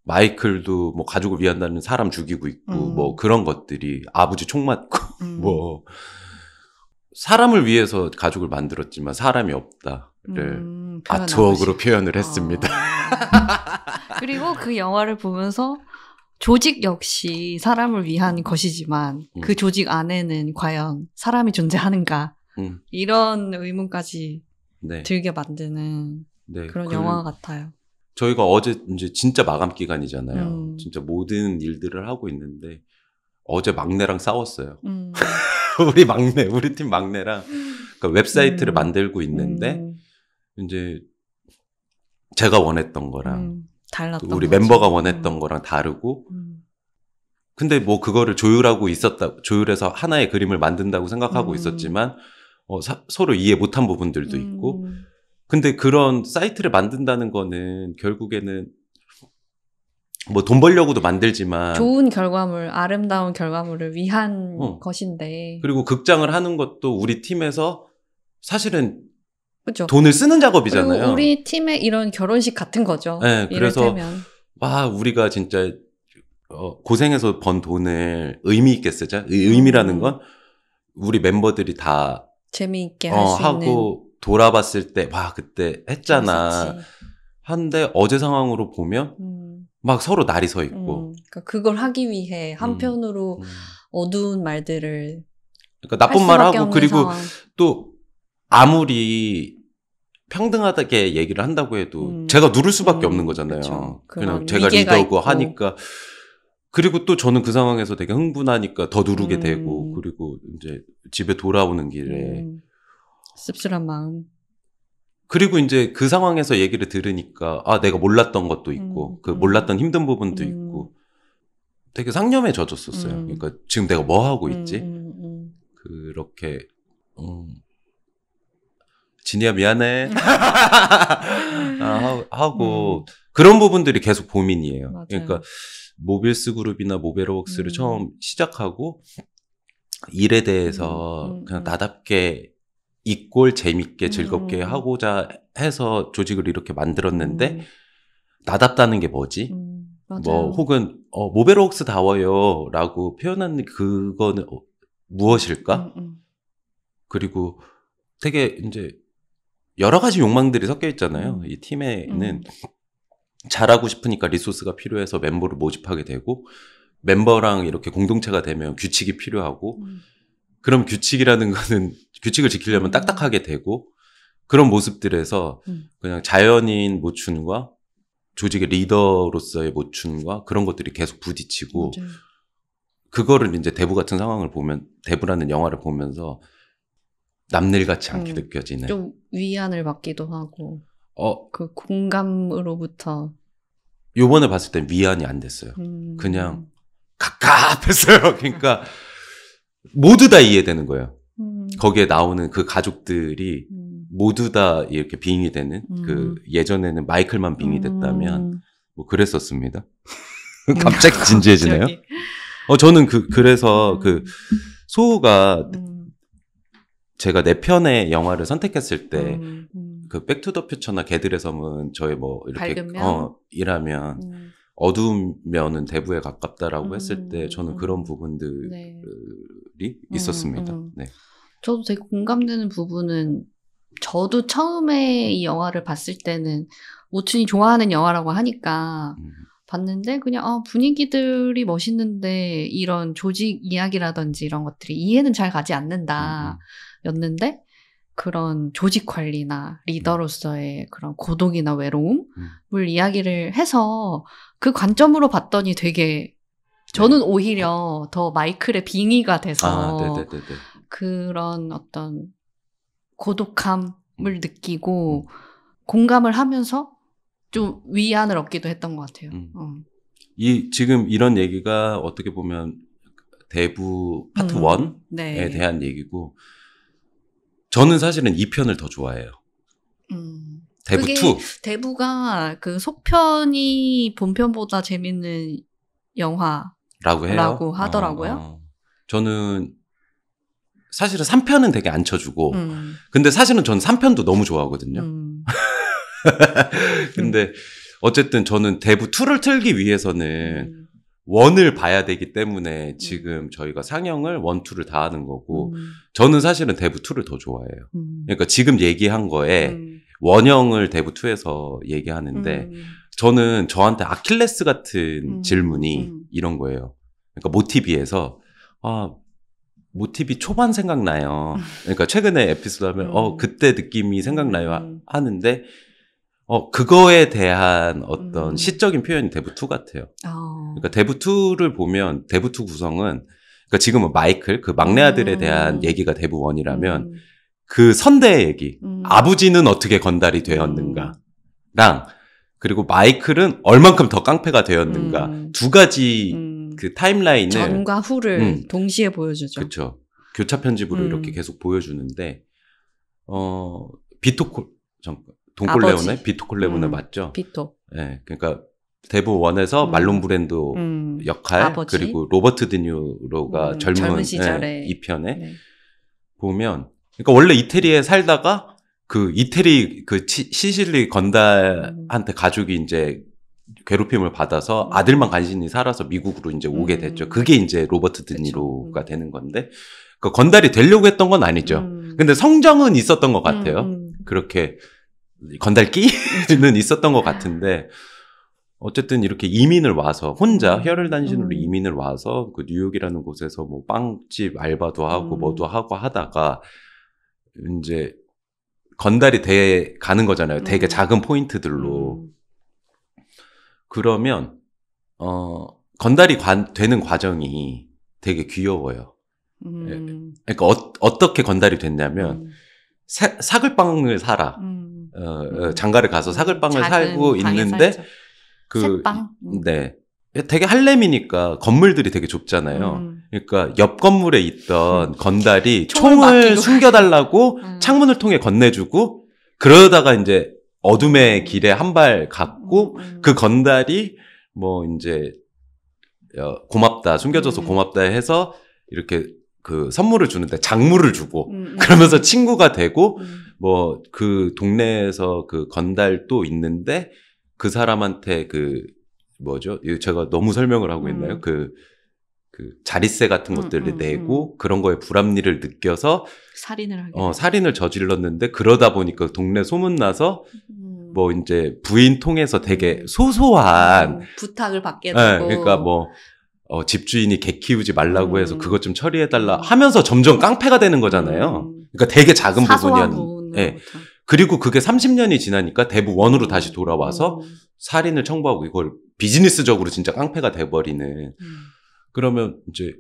마이클도 뭐 가족을 위한다는 사람 죽이고 있고 뭐 그런 것들이 아버지 총 맞고 뭐 사람을 위해서 가족을 만들었지만 사람이 없다를 아트웍으로 표현을 했습니다. 그리고 그 영화를 보면서 조직 역시 사람을 위한 것이지만 그 조직 안에는 과연 사람이 존재하는가 이런 의문까지 네. 들게 만드는 네. 그런 영화 같아요. 저희가 어제 이제 진짜 마감 기간이잖아요. 진짜 모든 일들을 하고 있는데 어제 막내랑 싸웠어요. 우리 팀 막내랑 그러니까 웹사이트를 만들고 있는데 이제 제가 원했던 거랑 달랐던 우리 거지. 멤버가 원했던 거랑 다르고 근데 뭐 그거를 조율해서 하나의 그림을 만든다고 생각하고 있었지만 서로 이해 못한 부분들도 있고 근데 그런 사이트를 만든다는 거는 결국에는 뭐 돈 벌려고도 만들지만 좋은 결과물, 아름다운 결과물을 위한 것인데 그리고 극장을 하는 것도 우리 팀에서 사실은 그쵸? 돈을 쓰는 작업이잖아요. 그리고 우리 팀의 이런 결혼식 같은 거죠. 네, 그래서 이를테면. 우리가 진짜 고생해서 번 돈을 의미 있게 쓰자. 의미라는 건 우리 멤버들이 다 재미있게 할 수 있는 하고 돌아봤을 때 그때 했잖아. 한데 어제 상황으로 보면 막 서로 날이 서 있고 그러니까 그걸 하기 위해 한편으로 어두운 말들을 그러니까 나쁜 말 하고 그리고 상황. 또 아무리 평등하게 얘기를 한다고 해도 제가 누를 수밖에 없는 거잖아요. 그쵸. 그냥 제가 리더고 있고. 하니까 그리고 또 저는 그 상황에서 되게 흥분하니까 더 누르게 되고 그리고 이제 집에 돌아오는 길에 씁쓸한 마음. 그리고 이제 그 상황에서 얘기를 들으니까 내가 몰랐던 것도 있고 그 몰랐던 힘든 부분도 있고 되게 상념에 젖었었어요. 그러니까 지금 내가 뭐 하고 있지? 그렇게 진이야 미안해 하고 그런 부분들이 계속 고민이에요. 맞아요. 그러니까 모빌스 그룹이나 모베러웍스를 처음 시작하고 일에 대해서 그냥 나답게 있고 재밌게 즐겁게 하고자 해서 조직을 이렇게 만들었는데 나답다는 게 뭐지? 뭐 혹은 모베러웍스다워요 라고 표현하는 그거는 무엇일까? 그리고 되게 이제 여러 가지 욕망들이 섞여 있잖아요. 이 팀에는 잘하고 싶으니까 리소스가 필요해서 멤버를 모집하게 되고 멤버랑 이렇게 공동체가 되면 규칙이 필요하고 그럼 규칙이라는 거는 규칙을 지키려면 딱딱하게 되고 그런 모습들에서 그냥 자연인 모춘과 조직의 리더로서의 모춘과 그런 것들이 계속 부딪히고 맞아요. 그거를 이제 대부 같은 상황을 보면 대부라는 영화를 보면서 남일같이 않게 느껴지는 좀 위안을 받기도 하고 그 공감으로부터 요번에 봤을 땐 위안이 안 됐어요. 그냥 갑갑했어요. 그러니까 모두 다 이해되는 거예요. 거기에 나오는 그 가족들이 모두 다 이렇게 빙이 되는 그 예전에는 마이클만 빙이 됐다면 뭐 그랬었습니다. 갑자기 진지해지네요. 저는 그래서 그 소우가 제가 내 편의 영화를 선택했을 때 그 백투더퓨처나 개들의 섬은 저의 뭐 이렇게 일하면 어두운 면은 대부에 가깝다라고 했을 때 저는 그런 부분들이 있었습니다. 네. 저도 되게 공감되는 부분은 저도 처음에 이 영화를 봤을 때는 모춘이 좋아하는 영화라고 하니까 봤는데 그냥 분위기들이 멋있는데 이런 조직 이야기라든지 이런 것들이 이해는 잘 가지 않는다 였는데 그런 조직 관리나 리더로서의 그런 고독이나 외로움을 이야기를 해서 그 관점으로 봤더니 되게 저는 오히려 더 마이클의 빙의가 돼서 그런 어떤 고독함을 느끼고 공감을 하면서 좀 위안을 얻기도 했던 것 같아요. 지금 이런 얘기가 어떻게 보면 대부 파트 1에 대한 얘기고 저는 사실은 2편을 더 좋아해요. 대부 2. 대부가 그 속편이 본편보다 재밌는 영화라고 해요? 하더라고요. 저는 사실은 3편은 되게 안 쳐주고 근데 사실은 전 3편도 너무 좋아하거든요. 근데 어쨌든 저는 대부 2를 틀기 위해서는 1을 봐야 되기 때문에 지금 저희가 상영을 1, 2를 다 하는 거고 저는 사실은 대부 2를 더 좋아해요. 그러니까 지금 얘기한 거에 원형을 대부 2에서 얘기하는데 저는 저한테 아킬레스 같은 질문이 이런 거예요. 그러니까 모티비에서 모티비 초반 생각나요. 그러니까 최근에 에피소드 하면 그때 느낌이 생각나요 하는데 그거에 대한 어떤 시적인 표현이 데브2 같아요. 그러니까 데브2를 보면 데브2 구성은 그러니까 지금은 마이클 그 막내 아들에 대한 얘기가 데브1이라면 그 선대의 얘기 아버지는 어떻게 건달이 되었는가랑 그리고 마이클은 얼만큼 더 깡패가 되었는가 두 가지 그 타임라인을 전과 후를 동시에 보여주죠. 그렇죠. 교차 편집으로 이렇게 계속 보여주는데 돈콜레오네? 비토 콜레오네 맞죠? 비토. 네, 그러니까 데브1에서 말론 브랜도 역할 아버지? 그리고 로버트 드니로가 젊은 시절에 이 편에 네. 보면 그러니까 원래 이태리에 살다가 그 이태리 그 시실리 건달한테 가족이 이제 괴롭힘을 받아서 아들만 간신히 살아서 미국으로 이제 오게 됐죠. 그게 이제 로버트 드니로가 되는 건데 그 건달이 되려고 했던 건 아니죠. 근데 성정은 있었던 것 같아요. 그렇게 건달 끼는 있었던 것 같은데 어쨌든 이렇게 이민을 와서 혼자 혈혈단신으로 이민을 와서 그 뉴욕이라는 곳에서 뭐 빵집 알바도 하고 뭐도 하고 하다가 이제 건달이 돼 가는 거잖아요. 되게 작은 포인트들로. 그러면 건달이 되는 과정이 되게 귀여워요. 그러니까 어떻게 건달이 됐냐면 사글빵을 사라. 장가를 가서 사글빵을 살고 있는데 새빵? 네. 되게 할렘이니까 건물들이 되게 좁잖아요. 그러니까 옆 건물에 있던 건달이 총을 숨겨달라고 창문을 통해 건네주고 그러다가 이제 어둠의 길에 한 발 갔고 그 건달이 뭐 이제 고맙다 숨겨줘서 고맙다 해서 이렇게 그 선물을 주는데 작물을 주고 그러면서 친구가 되고 뭐 그 동네에서 그 건달도 있는데 그 사람한테 그 뭐죠? 제가 너무 설명을 하고 있나요? 그 자릿세 같은 것들을 내고 그런 거에 불합리를 느껴서 살인을 하게 살인을 저질렀는데 그러다 보니까 동네 소문나서 뭐 이제 부인 통해서 되게 소소한 부탁을 받게 되고 네, 그러니까 뭐 집주인이 개 키우지 말라고 해서 그것 좀 처리해달라 하면서 점점 깡패가 되는 거잖아요. 그러니까 되게 작은 부분이었는데 네. 그리고 그게 30년이 지나니까 데브1으로 다시 돌아와서 살인을 청부하고 이걸 비즈니스적으로 진짜 깡패가 돼버리는 그러면 이제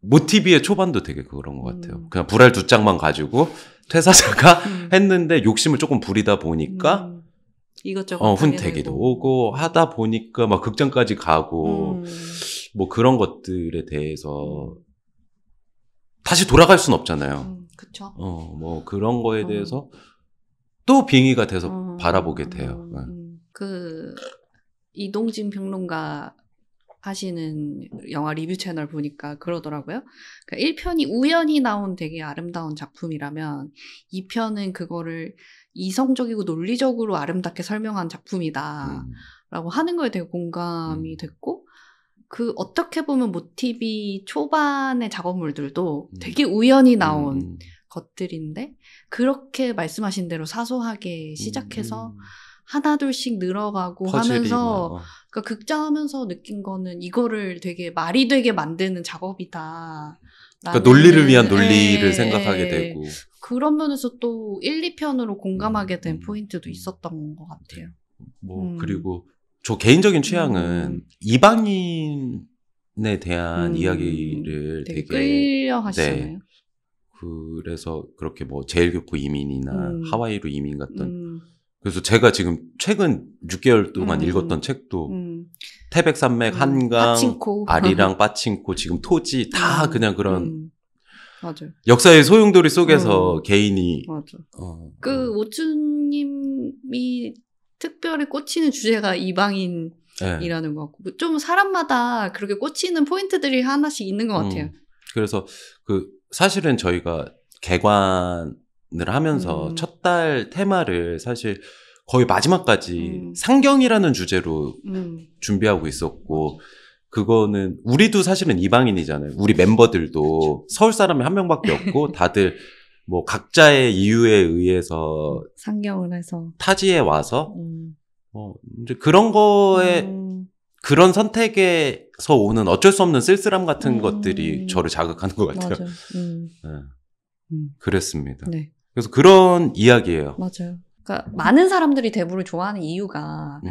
모티비의 초반도 되게 그런 것 같아요. 그냥 불알 2짝만 가지고 퇴사자가 했는데 욕심을 조금 부리다 보니까 이것저것 훈태기도 오고 하다 보니까 막 극장까지 가고 뭐 그런 것들에 대해서 다시 돌아갈 순 없잖아요. 그쵸. 뭐 그런 거에 대해서 또 빙의가 돼서 바라보게 돼요. 그 이동진 평론가 하시는 영화 리뷰 채널 보니까 그러더라고요. 그러니까 1편이 우연히 나온 되게 아름다운 작품이라면 2편은 그거를 이성적이고 논리적으로 아름답게 설명한 작품이다 라고 하는 거에 되게 공감이 됐고 그 어떻게 보면 모티비 초반의 작업물들도 되게 우연히 나온 것들인데 그렇게 말씀하신 대로 사소하게 시작해서 하나둘씩 늘어가고 하면서 그러니까 극장하면서 느낀 거는 이거를 되게 말이 되게 만드는 작업이다. 그러니까 논리를 위한 논리를 생각하게 되고 그런 면에서 또 1, 2편으로 공감하게 된 포인트도 있었던 것 같아요. 뭐 그리고 저 개인적인 취향은 이방인에 대한 이야기를 되게 끌려 하시잖아요. 네. 그래서 그렇게 뭐 제일교포 이민이나 하와이로 이민 갔던 그래서 제가 지금 최근 6개월 동안 읽었던 책도 태백산맥, 한강, 빠칭코. 아리랑, 빠칭코, 지금 토지 다 그냥 그런 맞아요. 역사의 소용돌이 속에서 개인이 맞아. 그 오준님이 특별히 꽂히는 주제가 이방인이라는 것 같고 좀 사람마다 그렇게 꽂히는 포인트들이 하나씩 있는 것 같아요. 그래서 그 사실은 저희가 개관을 하면서 첫 달 테마를 사실 거의 마지막까지 상경이라는 주제로 준비하고 있었고 그거는 우리도 사실은 이방인이잖아요. 우리 멤버들도 서울 사람이 한 명밖에 없고 다들 뭐 각자의 이유에 의해서 상경을 해서 타지에 와서 이제 그런 거에 그런 선택에서 오는 어쩔 수 없는 쓸쓸함 같은 것들이 저를 자극하는 것 같아요. 맞아요. 네. 그랬습니다. 네. 그래서 그런 이야기예요. 맞아요. 그러니까 많은 사람들이 대부를 좋아하는 이유가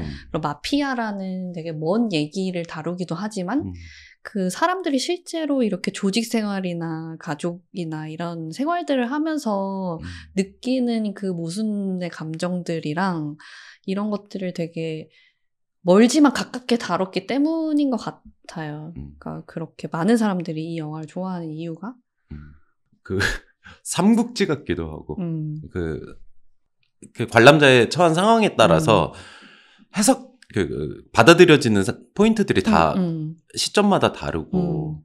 마피아라는 되게 먼 얘기를 다루기도 하지만 그 사람들이 실제로 이렇게 조직 생활이나 가족이나 이런 생활들을 하면서 느끼는 그 모순의 감정들이랑 이런 것들을 되게 멀지만 가깝게 다뤘기 때문인 것 같아요. 그러니까 그렇게 많은 사람들이 이 영화를 좋아하는 이유가 그 삼국지 같기도 하고 그 관람자의 처한 상황에 따라서 해석 받아들여지는 포인트들이 다 시점마다 다르고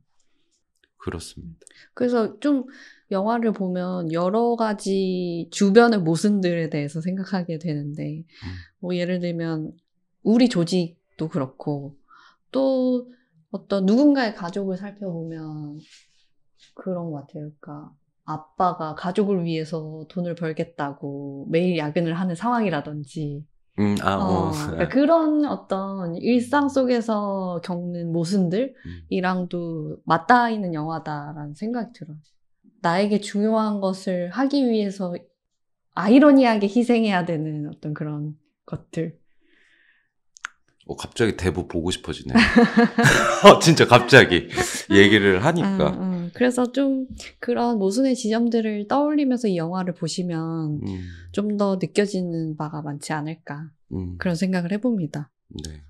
그렇습니다. 그래서 좀 영화를 보면 여러 가지 주변의 모순들에 대해서 생각하게 되는데 뭐 예를 들면 우리 조직도 그렇고 또 어떤 누군가의 가족을 살펴보면 그런 것 같아요. 그러니까 아빠가 가족을 위해서 돈을 벌겠다고 매일 야근을 하는 상황이라든지 그러니까 그런 어떤 일상 속에서 겪는 모순들이랑도 맞닿아 있는 영화다라는 생각이 들어요. 나에게 중요한 것을 하기 위해서 아이러니하게 희생해야 되는 어떤 그런 것들. 갑자기 대부 보고 싶어지네요. 진짜 갑자기 얘기를 하니까. 그래서 좀 그런 모순의 지점들을 떠올리면서 이 영화를 보시면 좀 더 느껴지는 바가 많지 않을까 그런 생각을 해봅니다. 네.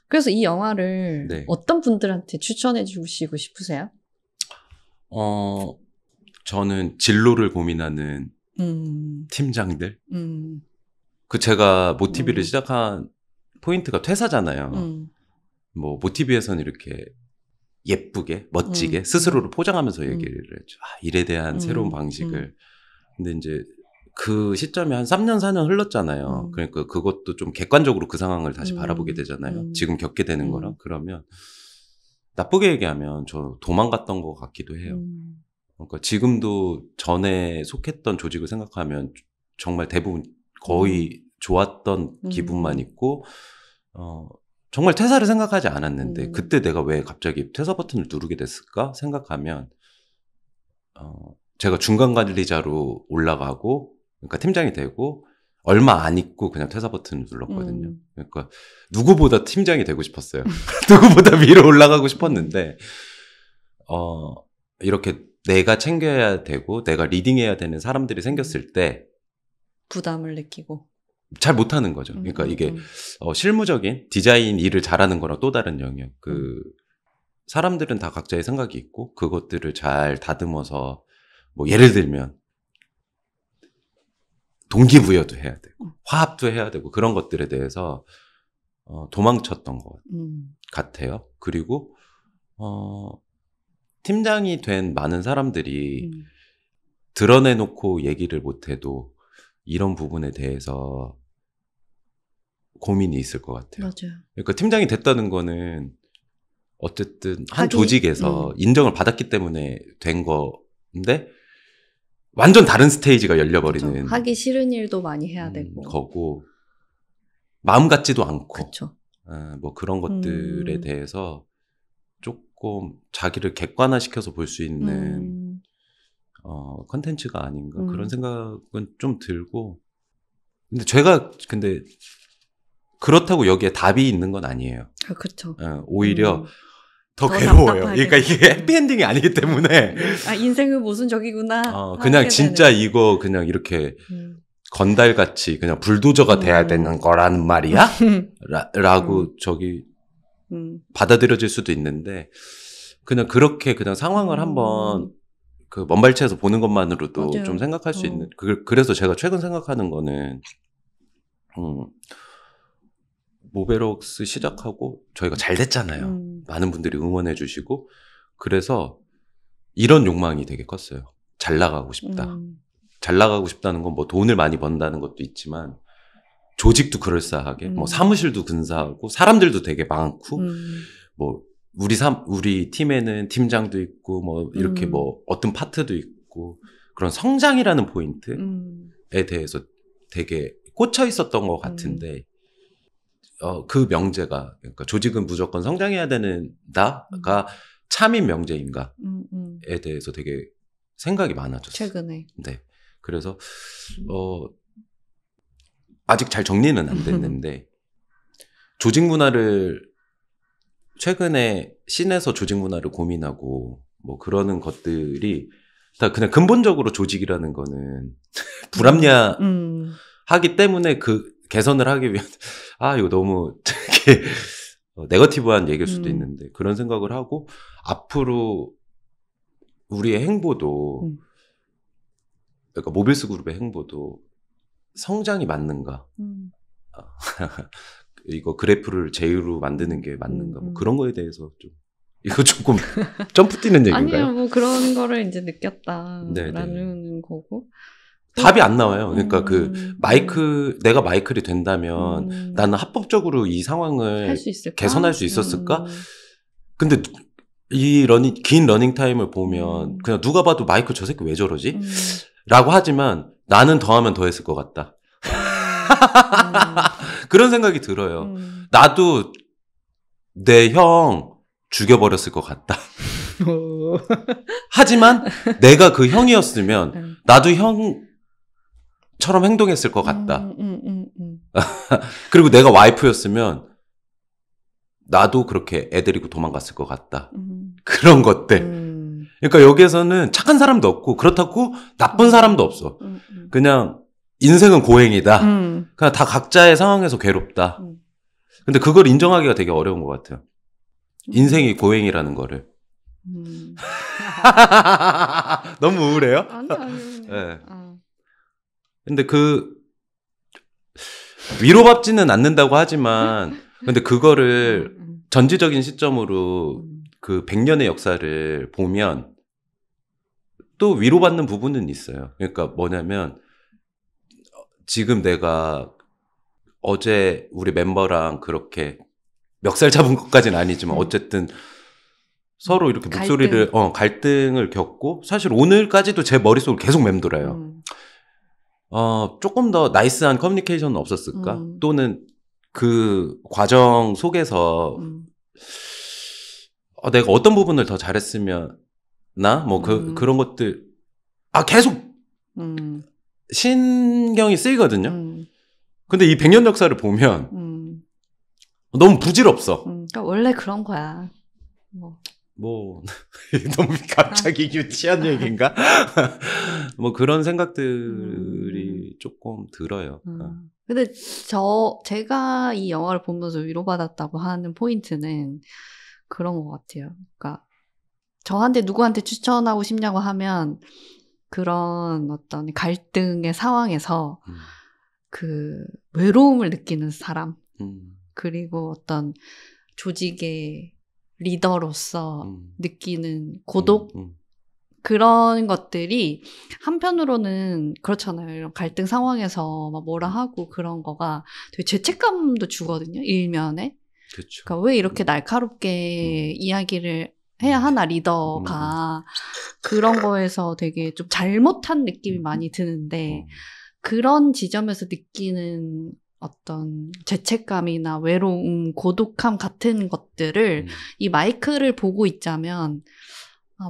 그래서 이 영화를 네. 어떤 분들한테 추천해 주시고 싶으세요? 저는 진로를 고민하는 팀장들. 제가 모티비를 시작한 포인트가 퇴사잖아요. 뭐 모티비에서는 이렇게 예쁘게 멋지게 스스로를 포장하면서 얘기를 했죠. 일에 대한 새로운 방식을. 근데 이제 그 시점이 한 3년 4년 흘렀잖아요. 그러니까 그것도 좀 객관적으로 그 상황을 다시 바라보게 되잖아요. 지금 겪게 되는 거랑. 그러면 나쁘게 얘기하면 저 도망갔던 것 같기도 해요. 그러니까 지금도 전에 속했던 조직을 생각하면 정말 대부분 거의 좋았던 기분만 있고 정말 퇴사를 생각하지 않았는데 그때 내가 왜 갑자기 퇴사 버튼을 누르게 됐을까 생각하면 제가 중간 관리자로 올라가고 그러니까 팀장이 되고 얼마 안 있고 그냥 퇴사 버튼을 눌렀거든요. 그러니까 누구보다 팀장이 되고 싶었어요. 누구보다 위로 올라가고 싶었는데 이렇게 내가 챙겨야 되고 내가 리딩해야 되는 사람들이 생겼을 때 부담을 느끼고 잘 못하는 거죠. 그러니까 이게 실무적인 디자인 일을 잘하는 거랑 또 다른 영역. 사람들은 다 각자의 생각이 있고 그것들을 잘 다듬어서 뭐 예를 들면 동기부여도 해야 되고 화합도 해야 되고 그런 것들에 대해서 도망쳤던 것 같아요. 그리고 팀장이 된 많은 사람들이 드러내놓고 얘기를 못해도 이런 부분에 대해서 고민이 있을 것 같아요. 맞아요. 그러니까 팀장이 됐다는 거는 어쨌든 한 조직에서 인정을 받았기 때문에 된 건데 완전 다른 스테이지가 열려버리는 그렇죠. 하기 싫은 일도 많이 해야 되고 거고 마음 같지도 않고 그렇죠. 뭐 그런 것들에 대해서 조금 자기를 객관화시켜서 볼 수 있는 컨텐츠가 아닌가 그런 생각은 좀 들고 근데 제가 그렇다고 여기에 답이 있는 건 아니에요. 그렇죠. 오히려 더 괴로워요. 답답하게. 그러니까 이게 해피엔딩이 아니기 때문에 인생은 모순적이구나. 그냥 진짜 되는. 이거 그냥 이렇게 건달같이 그냥 불도저가 돼야 되는 거라는 말이야? 라고 받아들여질 수도 있는데 그냥 그렇게 그냥 상황을 한번 그 먼발치에서 보는 것만으로도 맞아요. 좀 생각할 수 있는 그래서 제가 최근 생각하는 거는 모베럭스 시작하고 저희가 잘 됐잖아요. 많은 분들이 응원해 주시고 그래서 이런 욕망이 되게 컸어요. 잘 나가고 싶다. 잘 나가고 싶다는 건 뭐 돈을 많이 번다는 것도 있지만 조직도 그럴싸하게 뭐 사무실도 근사하고 사람들도 되게 많고 뭐 우리 팀에는 팀장도 있고 뭐 이렇게 뭐 어떤 파트도 있고 그런 성장이라는 포인트에 대해서 되게 꽂혀 있었던 것 같은데 그 명제가 그러니까 조직은 무조건 성장해야 된다가 참인 명제인가에 대해서 되게 생각이 많아졌어요. 최근에. 네. 그래서 아직 잘 정리는 안 됐는데 조직 문화를 최근에 신에서 조직 문화를 고민하고 뭐 그러는 것들이 다 그냥 근본적으로 조직이라는 거는 불합리하기 때문에 그 개선을 하기 위한 이거 너무 되게 네거티브한 얘기일 수도 있는데 그런 생각을 하고 앞으로 우리의 행보도 그러니까 모빌스 그룹의 행보도 성장이 맞는가 이거 그래프를 제휴로 만드는 게 맞는가 뭐 그런 거에 대해서 좀 이거 조금 점프 뛰는 얘기인가요? 아니요, 뭐 그런 거를 이제 느꼈다라는 거고. 답이 안 나와요. 그러니까 내가 마이클이 된다면 나는 합법적으로 이 상황을 개선할 수 있었을까? 근데 긴 러닝 타임을 보면 그냥 누가 봐도 마이클 저 새끼 왜 저러지? 라고 하지만 나는 더하면 더했을 것 같다. 그런 생각이 들어요. 나도 내 형 죽여버렸을 것 같다. 하지만 내가 그 형이었으면 나도 형처럼 행동했을 것 같다. 그리고 내가 와이프였으면 나도 그렇게 애 데리고 도망갔을 것 같다. 그런 것들. 그러니까 여기에서는 착한 사람도 없고 그렇다고 나쁜 사람도 없어. 그냥 인생은 고행이다. 그냥 다 각자의 상황에서 괴롭다. 근데 그걸 인정하기가 되게 어려운 것 같아요. 인생이 고행이라는 거를. 너무 우울해요? 아니. 네. 근데 위로받지는 않는다고 하지만, 근데 그거를 전지적인 시점으로 그 100년의 역사를 보면 또 위로받는 부분은 있어요. 그러니까 뭐냐면, 지금 내가 어제 우리 멤버랑 그렇게 멱살 잡은 것까지는 아니지만 어쨌든 서로 이렇게 목소리를 갈등을 겪고 사실 오늘까지도 제 머릿속을 계속 맴돌아요. 조금 더 나이스한 커뮤니케이션은 없었을까? 또는 그 과정 속에서 내가 어떤 부분을 더 잘했으면 뭐 그런 것들 계속 신경이 쓰이거든요. 근데 이 100년 역사를 보면 너무 부질없어. 그러니까 원래 그런 거야. 너무 갑자기 유치한 얘기인가? 뭐 그런 생각들이 조금 들어요. 근데 제가 이 영화를 보면서 위로받았다고 하는 포인트는 그런 것 같아요. 그러니까 저한테 누구한테 추천하고 싶냐고 하면 그런 어떤 갈등의 상황에서 그 외로움을 느끼는 사람 그리고 어떤 조직의 리더로서 느끼는 고독 그런 것들이 한편으로는 그렇잖아요. 이런 갈등 상황에서 막 뭐라 하고 그런 거가 되게 죄책감도 주거든요. 일면에. 그렇죠. 그러니까 왜 이렇게 날카롭게 이야기를 해야 하나 리더가 그런 거에서 되게 좀 잘못한 느낌이 많이 드는데 그런 지점에서 느끼는 어떤 죄책감이나 외로움, 고독함 같은 것들을 이 마이클을 보고 있자면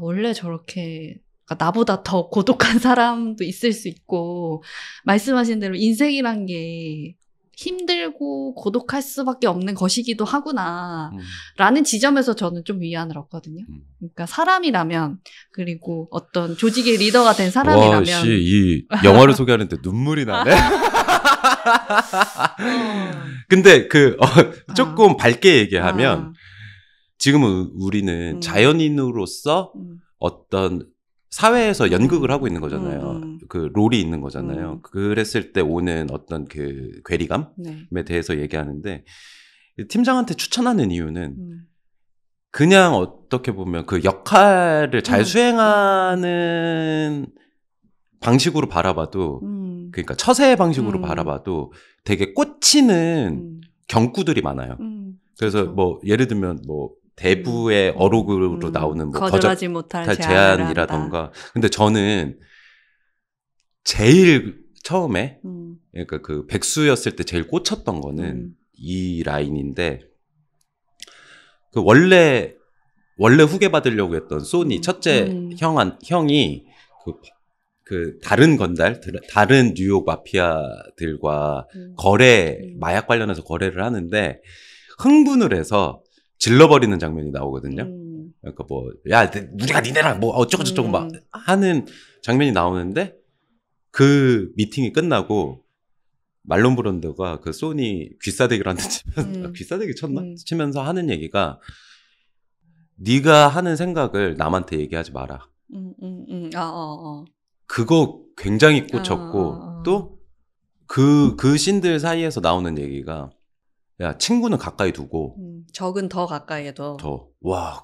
원래 저렇게 그러니까 나보다 더 고독한 사람도 있을 수 있고 말씀하신 대로 인생이란 게 힘들고 고독할 수밖에 없는 것이기도 하구나 라는 지점에서 저는 좀 위안을 얻거든요. 그러니까 사람이라면 그리고 어떤 조직의 리더가 된 사람이라면 이 영화를 소개하는데 눈물이 나네. 근데 조금 밝게 얘기하면 지금은 우리는 자연인으로서 어떤 사회에서 연극을 하고 있는 거잖아요. 그 롤이 있는 거잖아요. 그랬을 때 오는 어떤 그 괴리감에 대해서 얘기하는데 팀장한테 추천하는 이유는 그냥 어떻게 보면 그 역할을 잘 수행하는 방식으로 바라봐도 그러니까 처세의 방식으로 바라봐도 되게 꽂히는 경구들이 많아요. 그래서 뭐 예를 들면 뭐 대부의 어록으로 나오는 뭐 거절하지 못할 제안이라던가. 근데 저는 제일 처음에 그러니까 그 백수였을 때 제일 꽂혔던 거는 이 라인인데 그 원래 후계 받으려고 했던 소니 첫째 형이 그 다른 건달 다른 뉴욕 마피아들과 마약 관련해서 거래를 하는데 흥분을 해서 질러버리는 장면이 나오거든요. 그러니까 뭐 야 우리가 니네랑 뭐 어쩌고저쩌고 막 하는 장면이 나오는데 그 미팅이 끝나고 말론 브란도가 그 소니 귀싸대기를 한테 귀싸대기 쳤나? 치면서 하는 얘기가 네가 하는 생각을 남한테 얘기하지 마라. 그거 굉장히 꽂혔고 또 그 신들 사이에서 나오는 얘기가 야 친구는 가까이 두고 적은 더 가까이에 둬. 와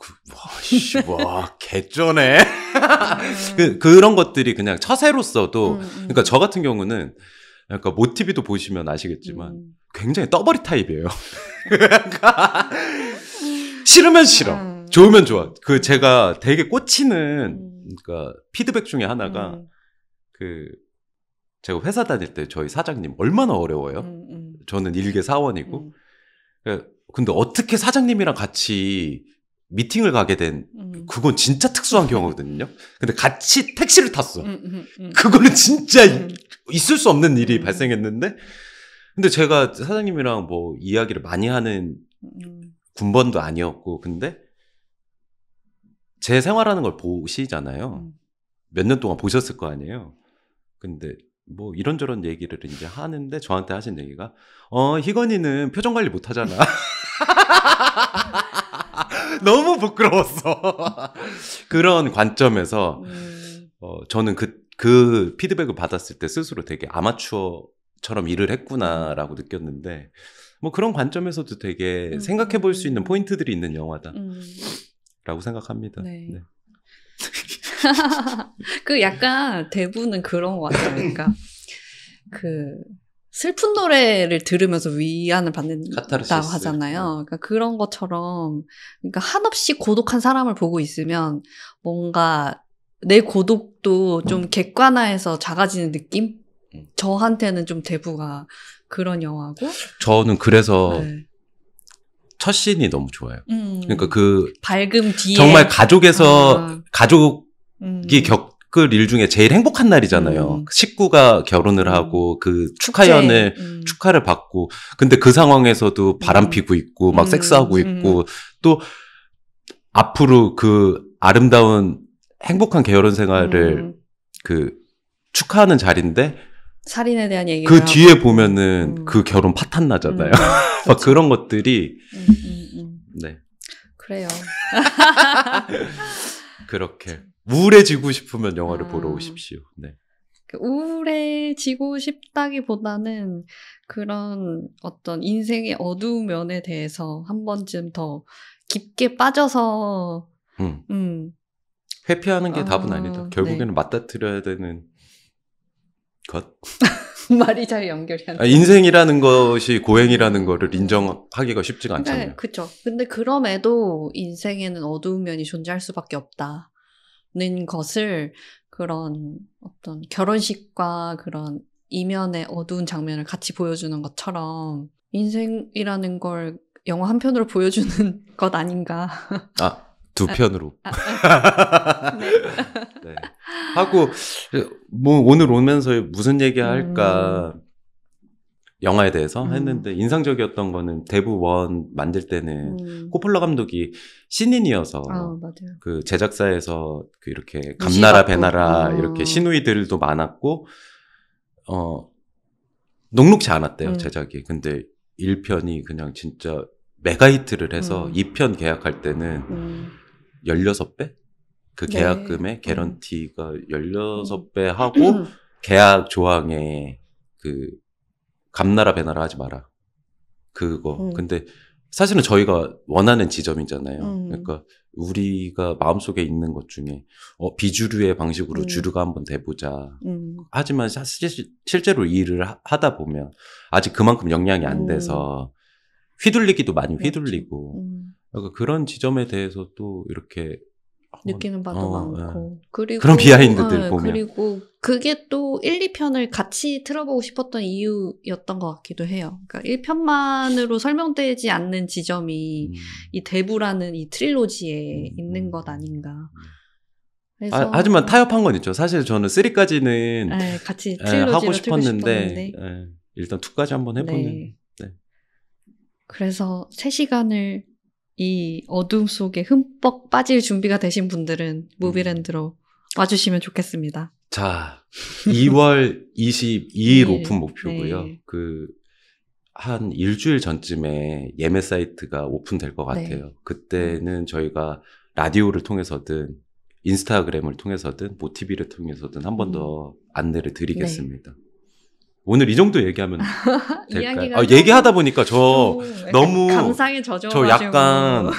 개쩌네. 그런 것들이 그냥 처세로서도 그러니까 저 같은 경우는 그러니까 모티비도 보시면 아시겠지만 굉장히 떠버리 타입이에요. 그러니까 싫으면 싫어, 좋으면 좋아. 그 제가 되게 꽂히는 그러니까 피드백 중에 하나가 그 제가 회사 다닐 때 저희 사장님 얼마나 어려워요. 저는 일개 사원이고 근데 어떻게 사장님이랑 같이 미팅을 가게 된 그건 진짜 특수한 경우거든요. 근데 같이 택시를 탔어. 그거는 진짜 있을 수 없는 일이 발생했는데 근데 제가 사장님이랑 뭐 이야기를 많이 하는 군번도 아니었고 근데 제 생활하는 걸 보시잖아요. 몇 년 동안 보셨을 거 아니에요. 근데 뭐 이런저런 얘기를 이제 하는데 저한테 하신 얘기가 희건이는 표정 관리 못 하잖아. 너무 부끄러웠어. 그런 관점에서 저는 그 피드백을 받았을 때 스스로 되게 아마추어처럼 일을 했구나라고 느꼈는데 뭐 그런 관점에서도 되게 생각해 볼 수 있는 포인트들이 있는 영화다라고 생각합니다. 네. 네. 그 약간 대부분은 그런 것 같아요. 그러니까 그 슬픈 노래를 들으면서 위안을 받는다고 하잖아요. 그러니까 그런 것처럼 그러니까 한없이 고독한 사람을 보고 있으면 뭔가 내 고독도 좀 객관화해서 작아지는 느낌? 저한테는 좀 대부가 그런 영화고. 저는 그래서 네. 첫 씬이 너무 좋아요. 그러니까 그 밝음 뒤에 정말 가족에서 가족이 겪을 일 중에 제일 행복한 날이잖아요. 식구가 결혼을 하고 그 축하를 받고 근데 그 상황에서도 바람 피고 있고 막 섹스하고 있고 또 앞으로 그 아름다운 행복한 결혼 생활을 그 축하하는 자리인데 살인에 대한 얘기를 그 뒤에 보면은 그 결혼 파탄 나잖아요. 막 그런 것들이 네. 그래요. 그렇게 우울해지고 싶으면 영화를 보러 오십시오. 네. 우울해지고 싶다기보다는 그런 어떤 인생의 어두운 면에 대해서 한 번쯤 더 깊게 빠져서 회피하는 게 답은 아니다. 결국에는 네. 맞닥뜨려야 되는 것. 말이 잘 연결이 안 돼. 인생이라는 것이 고행이라는 거를 인정하기가 쉽지가 않잖아요. 네, 그렇죠. 근데 그럼에도 인생에는 어두운 면이 존재할 수밖에 없다는 것을 그런 어떤 결혼식과 그런 이면의 어두운 장면을 같이 보여주는 것처럼 인생이라는 걸 영화 한 편으로 보여주는 것 아닌가. 두 편으로. 네. 네. 하고 뭐 오늘 오면서 무슨 얘기할까 영화에 대해서 했는데 인상적이었던 거는 데브 원 만들 때는 코폴라 감독이 신인이어서 맞아요. 그 제작사에서 그 이렇게 감나라 배나라 이렇게 신우이들도 많았고 녹록지 않았대요 제작이. 근데 1편이 그냥 진짜 메가히트를 해서 2편 계약할 때는 16배? 그 계약금의 개런티가 16배 하고 계약 조항에 그 감나라 배나라 하지 마라. 그거. 근데 사실은 저희가 원하는 지점이잖아요. 그러니까 우리가 마음속에 있는 것 중에 비주류의 방식으로 주류가 한번 돼보자. 하지만 실제로 일을 하다 보면 아직 그만큼 역량이 안 돼서 휘둘리기도 많이 휘둘리고 그러니까 그런 지점에 대해서 또 이렇게 느끼는 바도 많고. 그리고 그런 비하인드들 보면. 그리고 그게 또 1, 2편을 같이 틀어보고 싶었던 이유였던 것 같기도 해요. 그러니까 1편만으로 설명되지 않는 지점이 이 대부라는 이 트릴로지에 있는 것 아닌가. 그래서 하지만 타협한 건 있죠. 사실 저는 3까지는 같이 트릴로지로 하고 싶었는데 일단 2까지 한번 해보는. 네. 그래서 3시간을 이 어둠 속에 흠뻑 빠질 준비가 되신 분들은 무비랜드로 와주시면 좋겠습니다. 자, 2월 22일 네, 오픈 목표고요. 네. 한 일주일 전쯤에 예매 사이트가 오픈될 것 같아요. 네. 그때는 저희가 라디오를 통해서든 인스타그램을 통해서든 모티비를 통해서든 한 번 더 안내를 드리겠습니다. 네. 오늘 이 정도 얘기하면 될까요? 얘기하다 보니까 저 너무 감상에 젖어가지고 저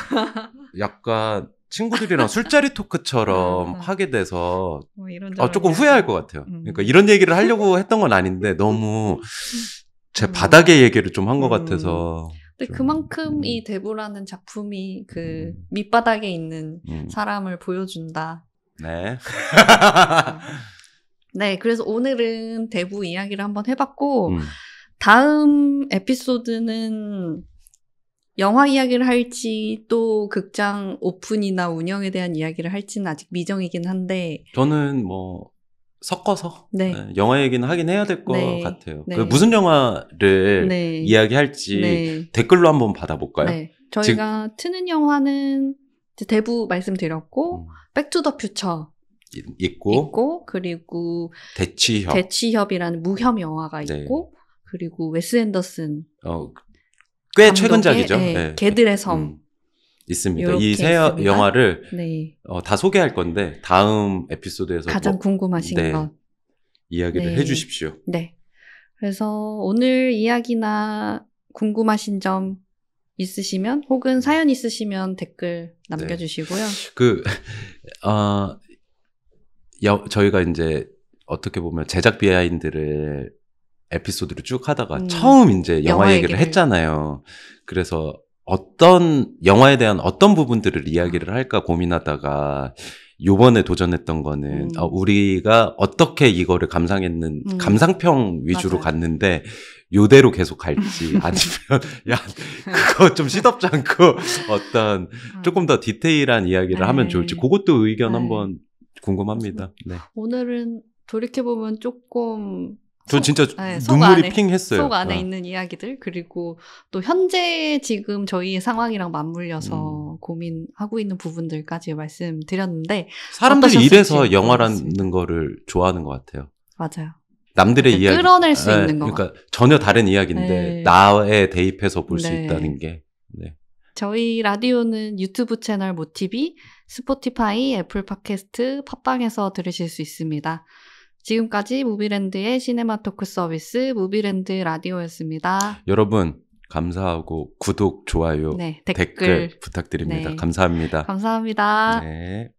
약간 친구들이랑 술자리 토크처럼 하게 돼서 조금 후회할 것 같아요. 그러니까 이런 얘기를 하려고 했던 건 아닌데 너무 제 바닥의 얘기를 좀 한 것 같아서. 근데 그만큼 이 대부라는 작품이 그 밑바닥에 있는 사람을 보여준다. 네. 네, 그래서 오늘은 대부 이야기를 한번 해봤고 다음 에피소드는 영화 이야기를 할지 또 극장 오픈이나 운영에 대한 이야기를 할지는 아직 미정이긴 한데 저는 뭐 섞어서 영화 얘기는 하긴 해야 될 것 같아요. 그 무슨 영화를 이야기할지 댓글로 한번 받아볼까요? 네. 저희가 트는 영화는 대부 말씀드렸고 백투더퓨처 있고 그리고 대취협이라는 무협 영화가 있고 그리고 웨스 앤더슨 꽤 최근작이죠. 개들의 섬 있습니다. 이 세 영화를 다 소개할 건데 다음 에피소드에서 가장 궁금하신 것 이야기를 해주십시오. 네. 그래서 오늘 이야기나 궁금하신 점 있으시면 혹은 사연 있으시면 댓글 남겨주시고요. 저희가 이제 어떻게 보면 제작 비하인드를 에피소드를 쭉 하다가 처음 이제 영화 얘기를 했잖아요. 그래서 어떤 영화에 대한 어떤 부분들을 이야기를 할까 고민하다가 요번에 도전했던 거는 우리가 어떻게 이거를 감상평 위주로 갔는데 요대로 계속 갈지 아니면 그거 좀 시덥지 않고 어떤 조금 더 디테일한 이야기를 하면 좋을지 그것도 의견 한번 궁금합니다. 네. 오늘은 돌이켜보면 조금 저 진짜 눈물이 핑 했어요. 속 안에 있는 이야기들 그리고 또 현재 지금 저희의 상황이랑 맞물려서 고민하고 있는 부분들까지 말씀드렸는데 사람들이 이래서 영화라는 거를 좋아하는 것 같아요. 맞아요. 남들의 이야기 끌어낼 수 있는 거. 그러니까 전혀 다른 이야기인데 나에 대입해서 볼 수 있다는 게. 저희 라디오는 유튜브 채널 모티비, 스포티파이, 애플 팟캐스트, 팟빵에서 들으실 수 있습니다. 지금까지 무비랜드의 시네마 토크 서비스 무비랜드 라디오였습니다. 여러분 감사하고 구독, 좋아요, 댓글 부탁드립니다. 감사합니다. 감사합니다. 네.